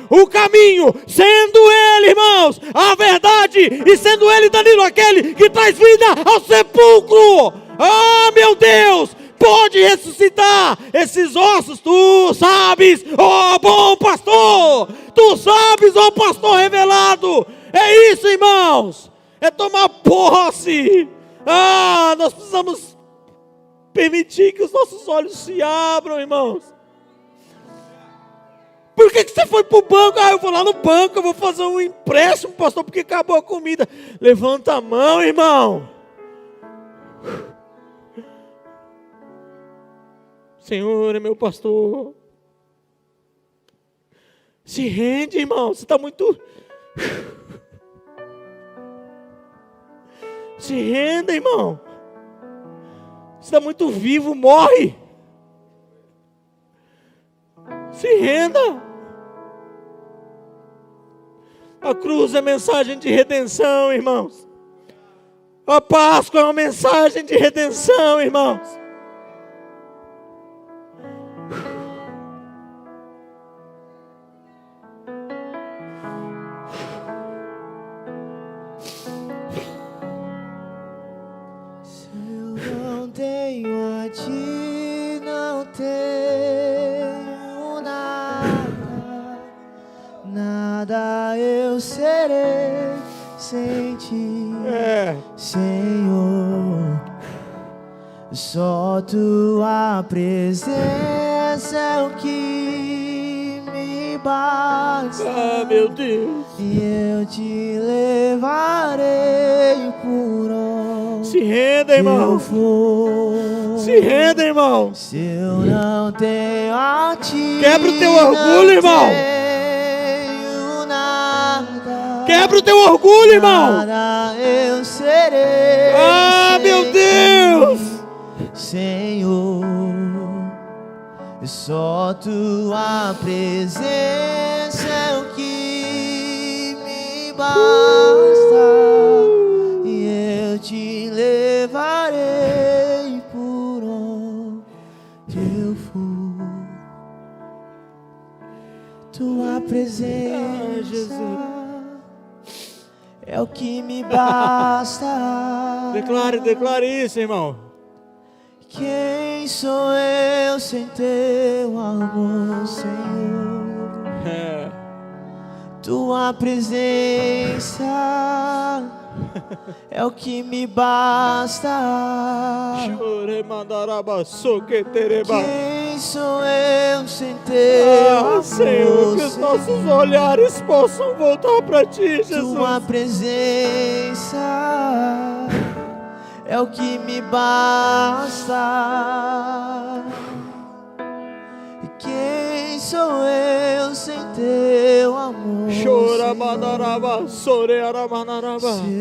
o caminho, sendo Ele, irmãos, a verdade, e sendo Ele, Danilo, aquele que traz vida ao sepulcro. Ah, meu Deus, pode ressuscitar esses ossos, tu sabes, ó bom pastor, tu sabes, ó pastor revelado. É isso, irmãos, é tomar posse. Ah, nós precisamos permitir que os nossos olhos se abram, irmãos. Por que você foi para o banco? Ah, eu vou lá no banco, eu vou fazer um empréstimo, pastor, porque acabou a comida. Levanta a mão, irmão. Senhor é meu pastor. Se rende, irmão, você está muito... Se renda, irmão. Você está muito vivo, morre. Se renda. A cruz é mensagem de redenção, irmãos. A Páscoa é uma mensagem de redenção, irmãos. Se eu não tenho a ti, não tenho nada, nada eu serei sem ti, Senhor. Só tua presença é o que me basta. Ah, meu Deus. E eu te levarei por onde Se renda, irmão. eu for. Se renda, irmão. Se eu não tenho a ti, Quebra o teu orgulho, irmão. tenho nada. Quebra o teu orgulho, irmão. Nada eu serei. Ah, meu sem Deus. ti, Senhor. Só tua presença é o que me basta. E eu te levarei por onde eu for. Tua presença Jesus. é o que me basta. Declare isso, irmão. Quem sou eu sem teu amor, Senhor? Tua presença é o que me basta. Quem sou eu sem teu amor, Senhor, que os nossos olhares possam voltar para ti, Jesus. Tua presença é o que me basta. Quem sou eu sem teu amor, Senhor? Se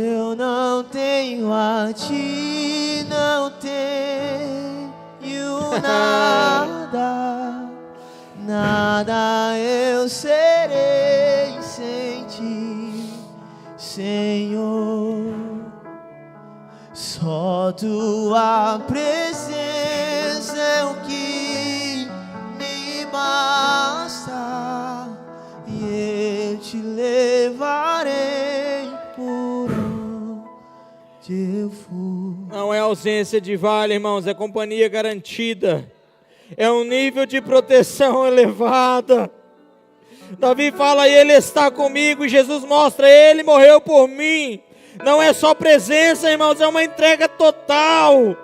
eu não tenho a ti, não tenho nada. Nada eu serei sem ti, Senhor. Só tua presença é o que me basta. E eu te levarei por onde eu for. Não é ausência de vale, irmãos, é companhia garantida. É um nível de proteção elevada. Davi fala, Ele está comigo, e Jesus mostra, Ele morreu por mim. Não é só presença, irmãos, é uma entrega total.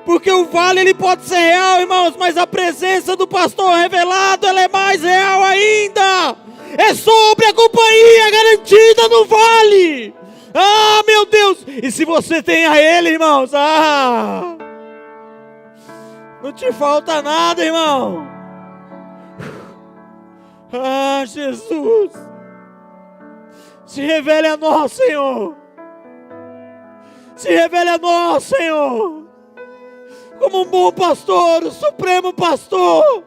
Porque o vale ele pode ser real, irmãos, mas a presença do pastor revelado ela é mais real ainda. É sobre a companhia garantida no vale. Ah, meu Deus! E se você tem a Ele, irmãos, não te falta nada, irmão. Ah, Jesus! Se revele a nós, Senhor. Se revele a nós, Senhor. Como um bom pastor, o supremo pastor,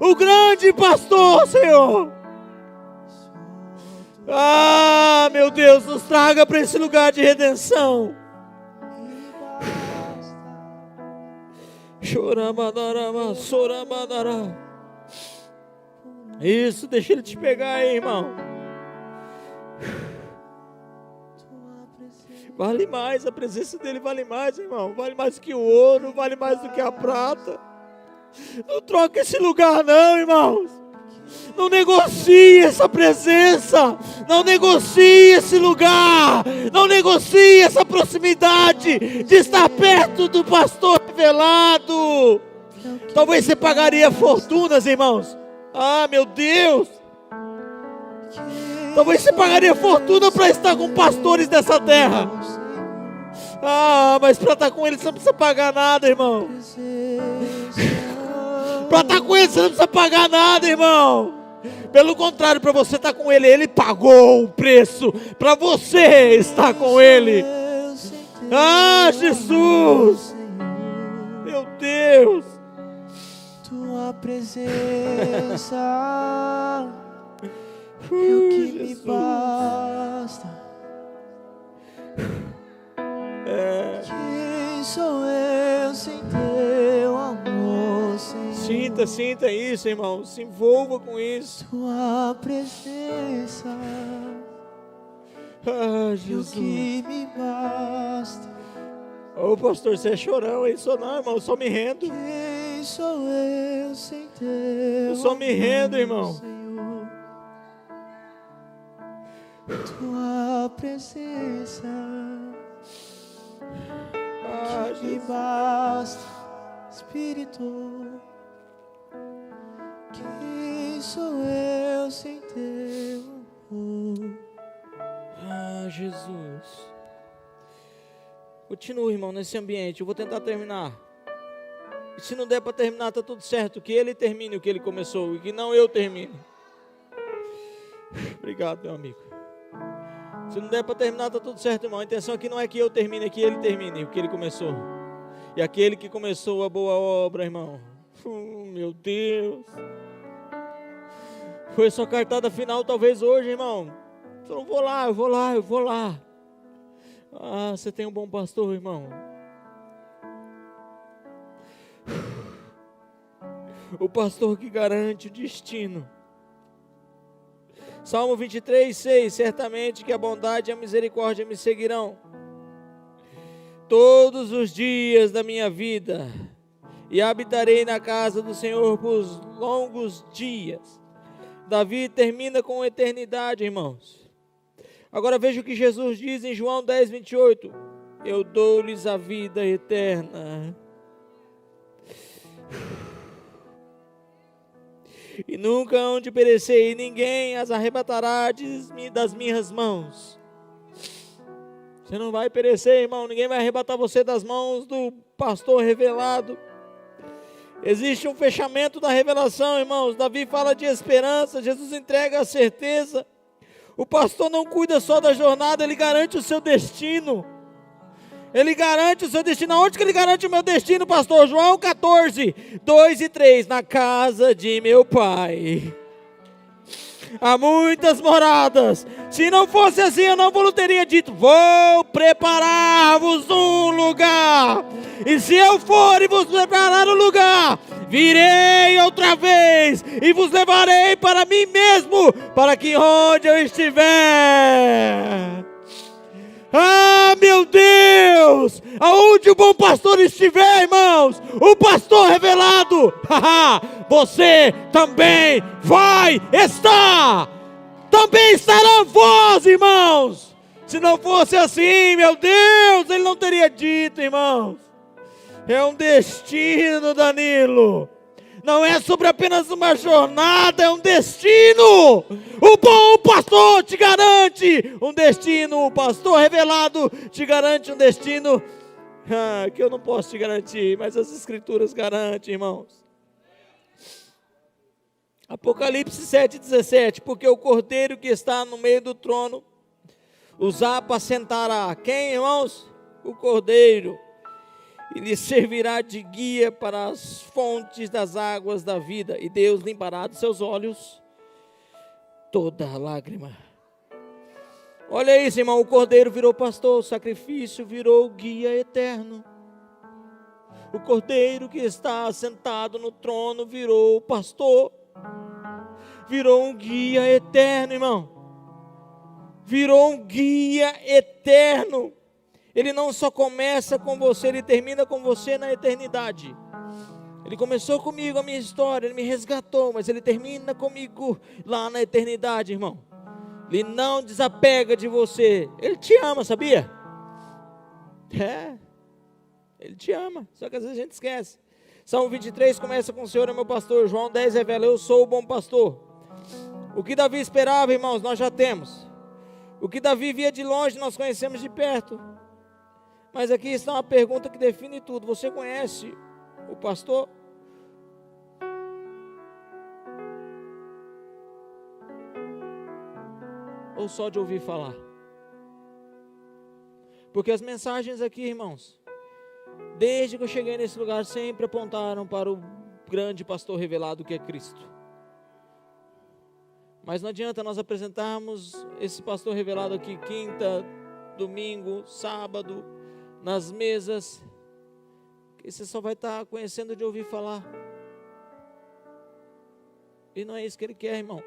o grande pastor, Senhor. Ah, meu Deus, nos traga para esse lugar de redenção. Chorabadarama, sorabadará. Isso, deixa Ele te pegar aí, irmão. Vale mais, a presença dEle vale mais, irmão. Vale mais do que o ouro, vale mais do que a prata. Não troca esse lugar não, irmãos. Não negocie essa presença. Não negocie esse lugar. Não negocie essa proximidade de estar perto do pastor revelado. Talvez você pagaria fortunas, irmãos. Ah, meu Deus. Talvez você pagaria fortuna para estar com pastores dessa terra. Ah, mas para estar com eles você não precisa pagar nada, irmão. Para estar com eles você não precisa pagar nada, irmão. Pelo contrário, para você estar com ele, ele pagou o preço para você estar com ele. Ah, Jesus. Meu Deus. Tua presença é o que me basta. Quem sou eu sem teu amor, Senhor? Sinta isso, irmão. Se envolva com isso. Tua presença Ah, é o Jesus. que me basta. Ô, pastor, você é chorão, aí só não, irmão. Eu só me rendo. Quem sou eu sem teu Eu só me rendo, irmão. Senhor? Tua presença Ah, me Jesus. basta, Espírito. Quem sou eu sem teu amor? Ah, Jesus. Continua, irmão, nesse ambiente. Eu vou tentar terminar. E se não der para terminar, tá tudo certo. Que ele termine o que ele começou e que não eu termine. Obrigado, meu amigo. Se não der para terminar, tá tudo certo, irmão. A intenção aqui não é que eu termine, é que ele termine o que ele começou. E aquele que começou a boa obra, irmão. Meu Deus. Foi sua cartada final, talvez hoje, irmão. Eu vou lá. Ah, você tem um bom pastor, irmão. O pastor que garante o destino. Salmo 23, 6. Certamente que a bondade e a misericórdia me seguirão todos os dias da minha vida, e habitarei na casa do Senhor por longos dias. Davi termina com eternidade, irmãos. Agora veja o que Jesus diz em João 10, 28. Eu dou-lhes a vida eterna. E nunca hão de perecer, e ninguém as arrebatará das minhas mãos. Você não vai perecer, irmão. Ninguém vai arrebatar você das mãos do pastor revelado. Existe um fechamento da revelação, irmãos. Davi fala de esperança, Jesus entrega a certeza. O pastor não cuida só da jornada, ele garante o seu destino. Ele garante o seu destino. Onde que ele garante o meu destino, pastor? João 14, 2 e 3. Na casa de meu pai há muitas moradas. Se não fosse assim, eu não vos teria dito: vou preparar-vos um lugar. E se eu for e vos preparar um lugar, virei outra vez e vos levarei para mim mesmo, para que onde eu estiver. Ah, meu Deus! Aonde o bom pastor estiver, irmãos, o pastor revelado, você também vai estar. Também estará vós, irmãos. Se não fosse assim, meu Deus, ele não teria dito, irmãos. É um destino, Danilo. Não é sobre apenas uma jornada, é um destino. O bom pastor te garante um destino. O pastor revelado te garante um destino que eu não posso te garantir, mas as escrituras garantem, irmãos. Apocalipse 7,17. Porque o cordeiro que está no meio do trono os apacentará. Quem, irmãos? O cordeiro. E lhe servirá de guia para as fontes das águas da vida, e Deus limpará dos seus olhos toda lágrima. Olha isso, irmão, o cordeiro virou pastor, o sacrifício virou guia eterno. O cordeiro que está sentado no trono virou pastor. virou um guia eterno, irmão. Virou um guia eterno. Ele não só começa com você, ele termina com você na eternidade. Ele começou comigo a minha história, ele me resgatou, mas ele termina comigo lá na eternidade, irmão. Ele não desapega de você. Ele te ama, sabia? Ele te ama, só que às vezes a gente esquece. Salmo 23 começa com: o Senhor é meu pastor. João 10 revela: eu sou o bom pastor. O que Davi esperava, irmãos, nós já temos. O que Davi via de longe, nós conhecemos de perto. Mas aqui está uma pergunta que define tudo: você conhece o pastor? Ou só de ouvir falar? Porque as mensagens aqui, irmãos, desde que eu cheguei nesse lugar, sempre apontaram para o grande pastor revelado que é Cristo. Mas não adianta nós apresentarmos esse pastor revelado aqui quinta, domingo, sábado, nas mesas, que você só vai estar conhecendo de ouvir falar. E não é isso que ele quer, irmão.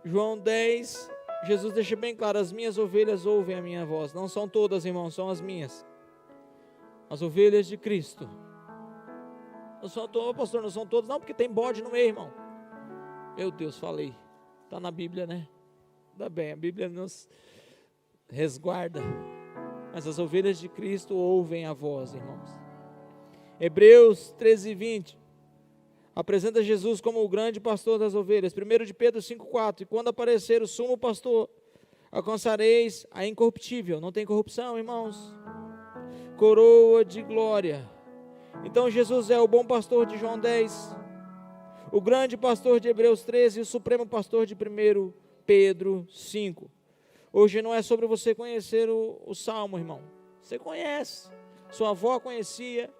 João 10, Jesus deixa bem claro: as minhas ovelhas ouvem a minha voz. Não são todas, irmão, são as minhas. As ovelhas de Cristo. Não são todas, pastor, não são todas, não, porque tem bode no meio, irmão. Meu Deus, falei. Está na Bíblia, né? Ainda bem, a Bíblia nos resguarda. Mas as ovelhas de Cristo ouvem a voz, irmãos. Hebreus 13:20 apresenta Jesus como o grande pastor das ovelhas. 1 de Pedro 5:4: e quando aparecer o sumo pastor, alcançareis a incorruptível. Não tem corrupção, irmãos. Coroa de glória. Então Jesus é o bom pastor de João 10, o grande pastor de Hebreus 13 e o supremo pastor de 1 Pedro 5. Hoje não é sobre você conhecer o Salmo, irmão. Você conhece. Sua avó conhecia.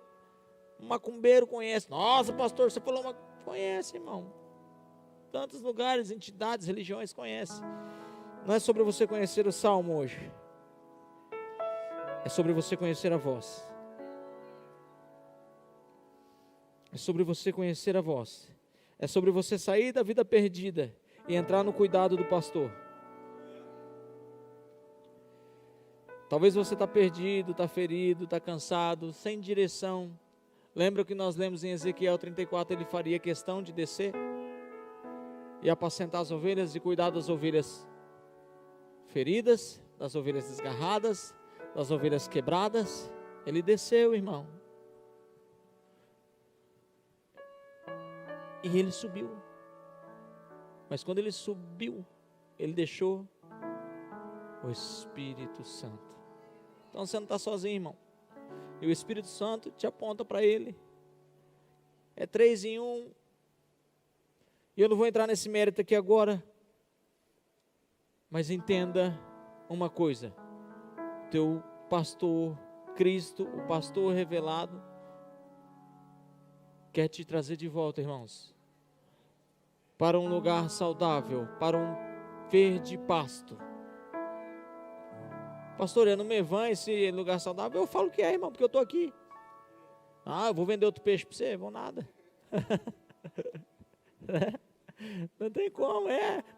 Um macumbeiro conhece. Nossa, pastor, você falou uma... Conhece, irmão. Tantos lugares, entidades, religiões conhecem. Não é sobre você conhecer o Salmo hoje. É sobre você conhecer a voz. É sobre você conhecer a voz. É sobre você sair da vida perdida e entrar no cuidado do pastor. Talvez você está perdido, está ferido, está cansado, sem direção. Lembra que nós lemos em Ezequiel 34, ele faria questão de descer e apacentar as ovelhas e cuidar das ovelhas feridas, das ovelhas desgarradas, das ovelhas quebradas. Ele desceu, irmão. E ele subiu. Mas quando ele subiu, ele deixou o Espírito Santo. Então você não está sozinho, irmão. E o Espírito Santo te aponta para ele. É 3 em 1. E eu não vou entrar nesse mérito aqui agora. Mas entenda uma coisa. Teu pastor, Cristo, o pastor revelado, quer te trazer de volta, irmãos, para um lugar saudável, para um verde pasto. Pastor, é no Mevan esse lugar saudável? Eu falo que é, irmão, porque eu estou aqui. Eu vou vender outro peixe para você? Vou nada. Não tem como,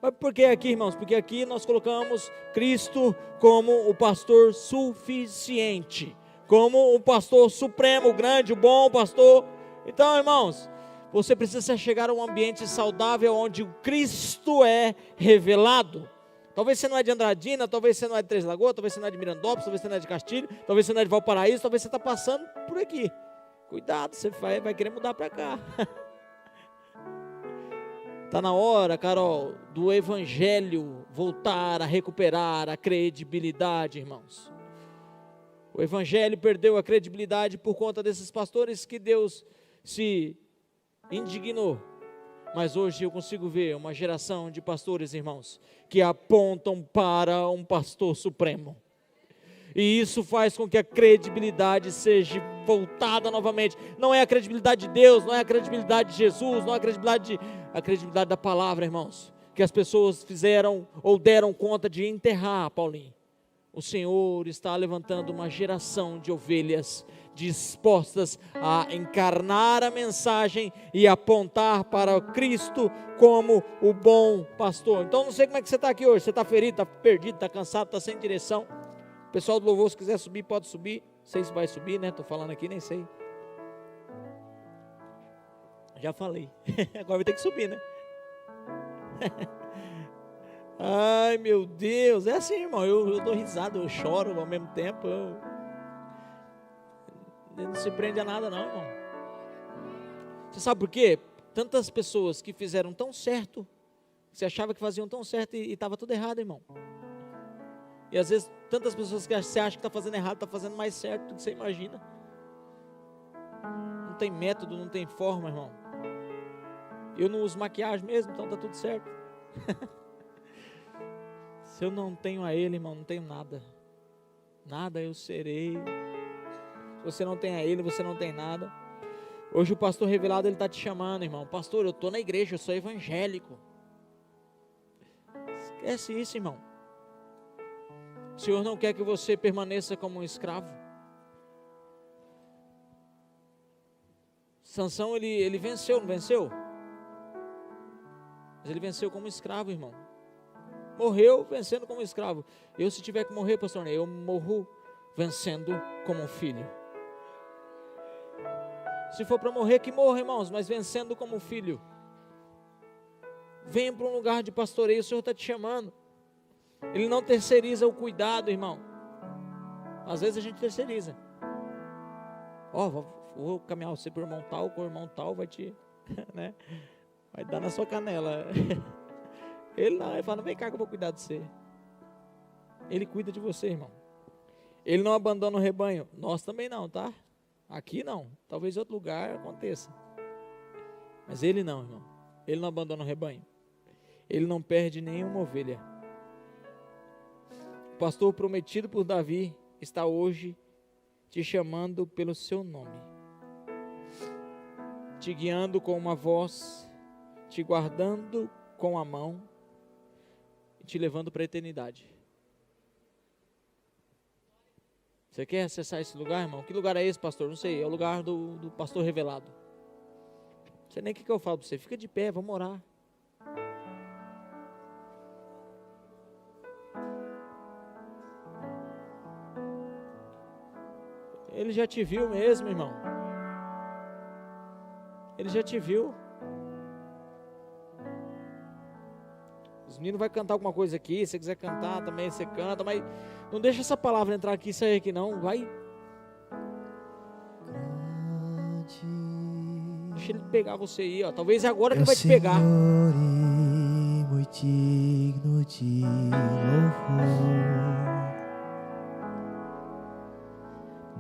Mas por que aqui, irmãos? Porque aqui nós colocamos Cristo como o pastor suficiente, como o pastor supremo, o grande, o bom pastor. Então, irmãos, você precisa chegar a um ambiente saudável onde o Cristo é revelado. Talvez você não é de Andradina, talvez você não é de Três Lagoas, talvez você não é de Mirandópolis, talvez você não é de Castilho, talvez você não é de Valparaíso, talvez você está passando por aqui. Cuidado, você vai querer mudar para cá. Está na hora, Carol, do Evangelho voltar a recuperar a credibilidade, irmãos. O Evangelho perdeu a credibilidade por conta desses pastores que Deus se indignou. Mas hoje eu consigo ver uma geração de pastores, irmãos, que apontam para um pastor supremo. E isso faz com que a credibilidade seja voltada novamente. Não é a credibilidade de Deus, não é a credibilidade de Jesus, não é a credibilidade da palavra, irmãos, que as pessoas fizeram ou deram conta de enterrar, Paulinho. o Senhor está levantando uma geração de ovelhas dispostas a encarnar a mensagem e apontar para Cristo como o bom pastor. Então não sei como é que você está aqui hoje, você está ferido, está perdido, está cansado, está sem direção. O pessoal do louvor, se quiser subir, pode subir. Não sei se vai subir, né? Estou falando aqui, nem sei. Já falei. Agora vai ter que subir, né? Ai, meu Deus. É assim, irmão. Eu dou risada, eu choro ao mesmo tempo. Não se prende a nada, não, irmão. Você sabe por quê? Tantas pessoas que fizeram tão certo, você achava que faziam tão certo e estava tudo errado, irmão. E às vezes, tantas pessoas que você acha que está fazendo errado, está fazendo mais certo do que você imagina. Não tem método, não tem forma, irmão. Eu não uso maquiagem mesmo, então está tudo certo. Se eu não tenho a Ele, irmão, não tenho nada. Nada eu serei. Se você não tem a Ele, você não tem nada. Hoje o pastor revelado, ele está te chamando, irmão. Pastor, eu estou na igreja, eu sou evangélico. Esquece isso, irmão. O Senhor não quer que você permaneça como um escravo. Sansão, ele venceu, não venceu? Mas ele venceu como escravo, irmão. Morreu vencendo como escravo. Eu, se tiver que morrer, pastor, eu morro vencendo como um filho. Se for para morrer, que morra, irmãos, mas vencendo como um filho. Venha para um lugar de pastoreio, o Senhor está te chamando. Ele não terceiriza o cuidado, irmão. Às vezes a gente terceiriza. Vou caminhar você para o irmão tal, com o irmão tal vai te, né? Vai dar na sua canela. Ele não, ele fala, vem cá que eu vou cuidar de você. Ele cuida de você, irmão. Ele não abandona o rebanho. Nós também não, tá? Aqui não. Talvez em outro lugar aconteça. Mas ele não, irmão. Ele não abandona o rebanho. Ele não perde nenhuma ovelha. O pastor prometido por Davi está hoje te chamando pelo seu nome. Te guiando com uma voz, te guardando com a mão e te levando para a eternidade. Você quer acessar esse lugar, irmão? Que lugar é esse, pastor? Não sei, é o lugar do pastor revelado. Não sei nem o que eu falo para você. Fica de pé, vamos orar. Ele já te viu mesmo, irmão. Ele já te viu. Os meninos vão cantar alguma coisa aqui. Se você quiser cantar também, você canta. Mas não deixa essa palavra entrar aqui e sair aqui não. Vai. Deixa ele pegar você aí, ó. Talvez é agora que ele vai te pegar. Senhor, muito digno de louvor.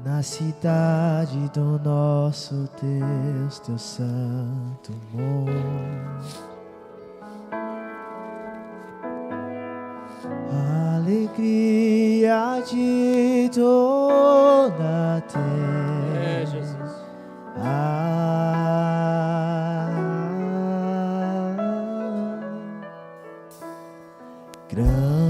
Na cidade do nosso Deus, teu santo monte. Alegria de toda a terra. É, Jesus. Grande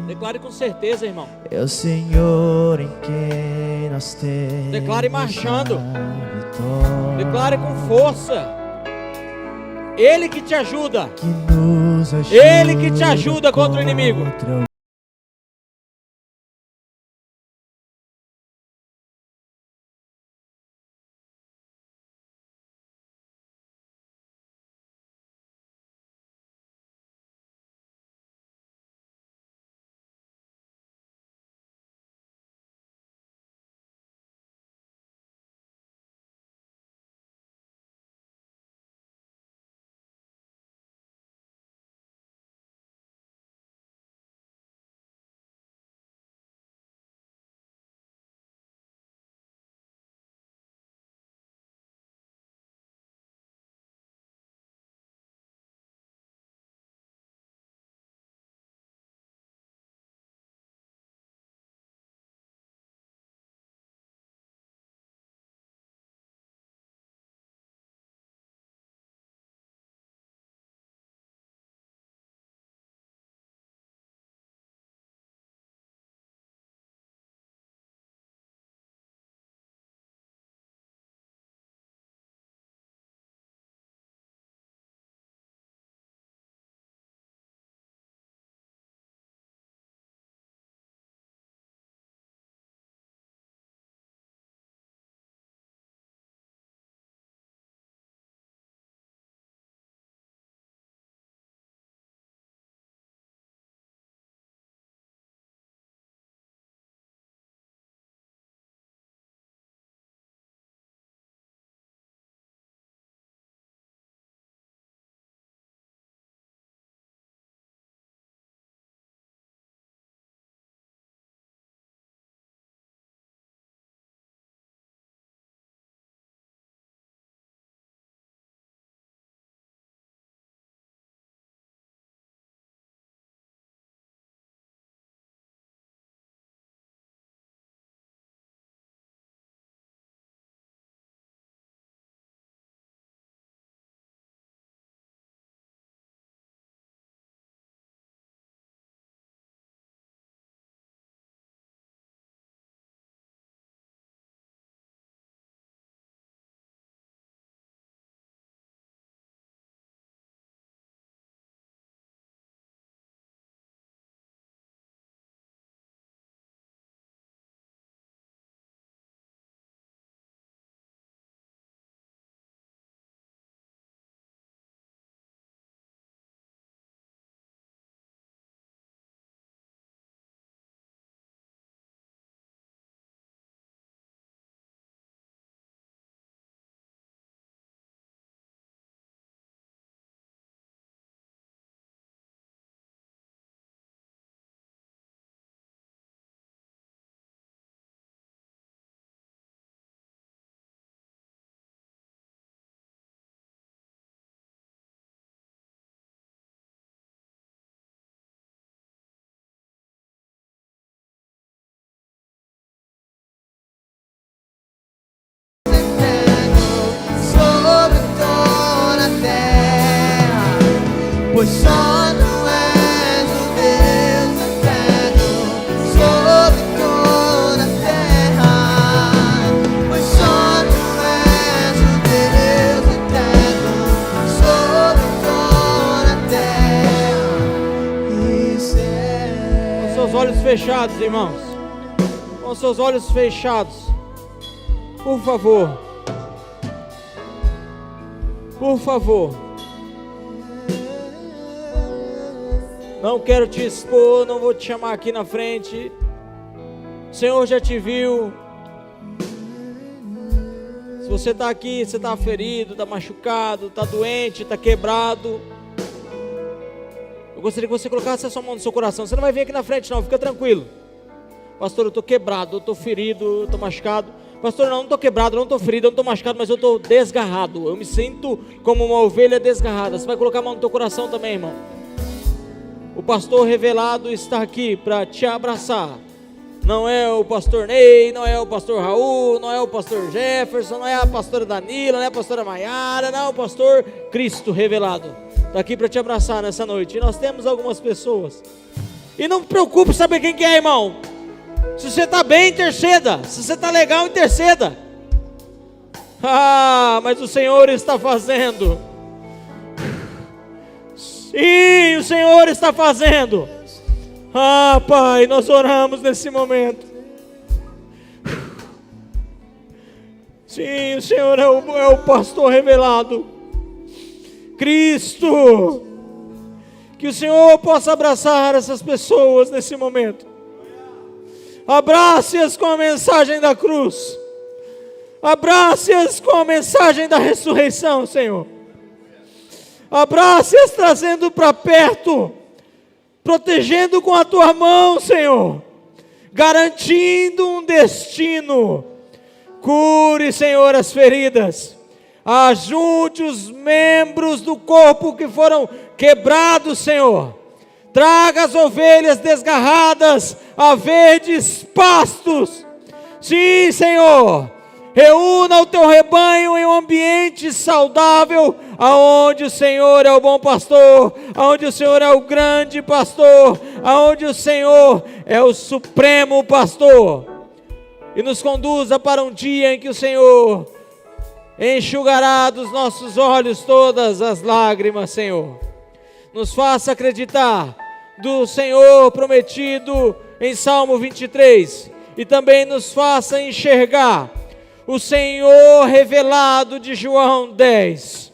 Declare com certeza, irmão. é o Senhor em quem nós temos. Declare marchando. a vitória. Declare com força. Ele que te ajuda. Que nos ajuda. Ele que te ajuda contra o inimigo. contra o pois só tu és o Deus eterno sobre toda a terra, pois só tu és o Deus eterno sobre toda a terra e céu. Com seus olhos fechados, irmãos, com seus olhos fechados, por favor. Por favor, não quero te expor, não vou te chamar aqui na frente. O Senhor já te viu. Se você está aqui, você está ferido, está machucado, está doente, está quebrado, eu gostaria que você colocasse a sua mão no seu coração. Você não vai vir aqui na frente não, fica tranquilo. Pastor, eu estou quebrado, eu estou ferido, eu estou machucado. Pastor, não estou quebrado, não estou ferido, eu não estou machucado, mas eu estou desgarrado. Eu me sinto como uma ovelha desgarrada. Você vai colocar a mão no teu coração também, irmão. O pastor revelado está aqui para te abraçar. Não é o pastor Ney, não é o pastor Raul, não é o pastor Jefferson, não é a pastora Danila, não é a pastora Maiara, não é o pastor Cristo revelado. Está aqui para te abraçar nessa noite. E nós temos algumas pessoas. E não te preocupe saber quem que é, irmão. Se você está bem, interceda. Se você está legal, interceda. Ah, mas o Senhor está fazendo. Sim, o Senhor está fazendo. Ah, Pai, nós oramos nesse momento. Sim, o Senhor é o pastor revelado, Cristo. Que o Senhor possa abraçar essas pessoas nesse momento. Abrace-as com a mensagem da cruz. Abrace-as com a mensagem da ressurreição, Senhor. Abrace-as trazendo para perto, protegendo com a tua mão, Senhor, garantindo um destino. Cure, Senhor, as feridas. Ajunte os membros do corpo que foram quebrados, Senhor. Traga as ovelhas desgarradas a verdes pastos. Sim, Senhor. Reúna o teu rebanho em um ambiente saudável, aonde o Senhor é o bom pastor, aonde o Senhor é o grande pastor, aonde o Senhor é o supremo pastor. E nos conduza para um dia em que o Senhor enxugará dos nossos olhos todas as lágrimas, Senhor. Nos faça acreditar do Senhor prometido em Salmo 23, e também nos faça enxergar o Senhor revelado de João 10,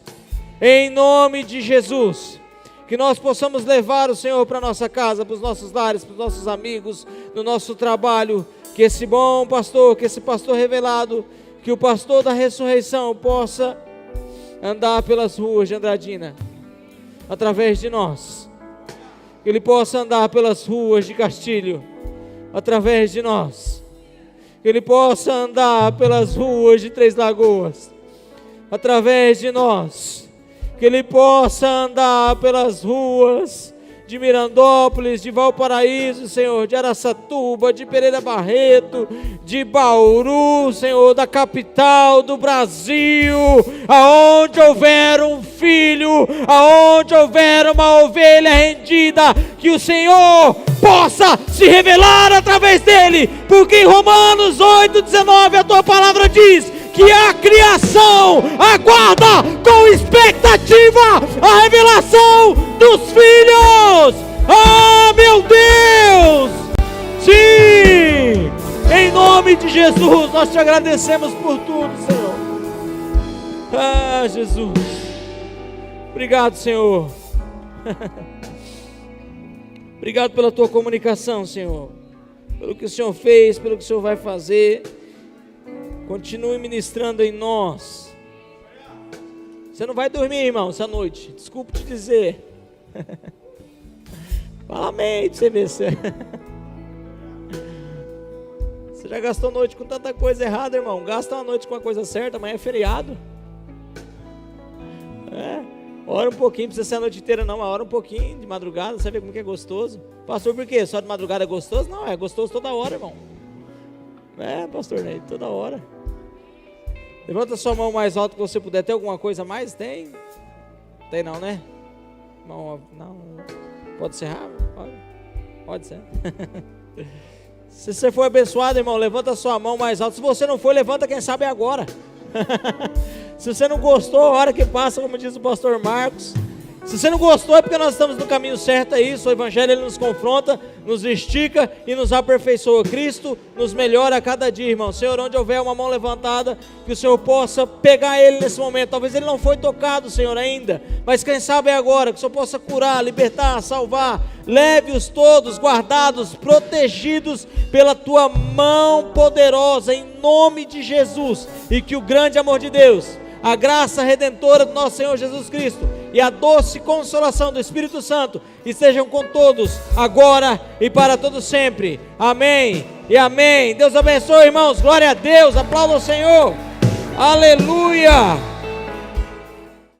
em nome de Jesus. Que nós possamos levar o Senhor para a nossa casa, para os nossos lares, para os nossos amigos, no nosso trabalho. Que esse bom pastor, que esse pastor revelado, que o pastor da ressurreição possa andar pelas ruas de Andradina, através de nós. Que ele possa andar pelas ruas de Castilho, através de nós. Que ele possa andar pelas ruas de Três Lagoas, através de nós. Que ele possa andar pelas ruas de Mirandópolis, de Valparaíso, Senhor, de Araçatuba, de Pereira Barreto, de Bauru, Senhor, da capital do Brasil, aonde houver um filho, aonde houver uma ovelha rendida, que o Senhor possa se revelar através dele, porque em Romanos 8:19 a tua palavra diz que a criação aguarda com expectativa a revelação dos filhos. Ah, meu Deus! Sim! Em nome de Jesus, nós te agradecemos por tudo, Senhor. Ah, Jesus. Obrigado, Senhor. Obrigado pela tua comunicação, Senhor. Pelo que o Senhor fez, pelo que o Senhor vai fazer. Continue ministrando em nós. Você não vai dormir, irmão, essa noite. Desculpe te dizer. Fala amém pra você ver. Você já gastou a noite com tanta coisa errada, irmão. Gasta uma noite com a coisa certa, amanhã é feriado. Ora um pouquinho, não precisa ser a noite inteira não. Ora um pouquinho de madrugada, você vê como que é gostoso. Pastor, por quê? Só de madrugada é gostoso? Não, é gostoso toda hora, irmão. Pastor Ney, toda hora. Levanta sua mão mais alto que você puder. Tem alguma coisa a mais? Tem? Tem não, né? Não. Pode ser rápido? Pode ser. Se você foi abençoado, irmão, levanta a sua mão mais alto. Se você não foi, levanta, quem sabe agora. Se você não gostou, a hora que passa, como diz o pastor Marcos. Se você não gostou, é porque nós estamos no caminho certo, é isso. O Evangelho, ele nos confronta, nos estica e nos aperfeiçoa. Cristo nos melhora a cada dia, irmão. Senhor, onde houver uma mão levantada, que o Senhor possa pegar ele nesse momento. Talvez ele não foi tocado, Senhor, ainda, mas quem sabe é agora, que o Senhor possa curar, libertar, salvar. Leve-os todos guardados, protegidos pela tua mão poderosa, em nome de Jesus. E que o grande amor de Deus, a graça redentora do nosso Senhor Jesus Cristo e a doce consolação do Espírito Santo estejam com todos, agora e para todos sempre. Amém e amém. Deus abençoe, irmãos. Glória a Deus. Aplauda o Senhor. Aleluia.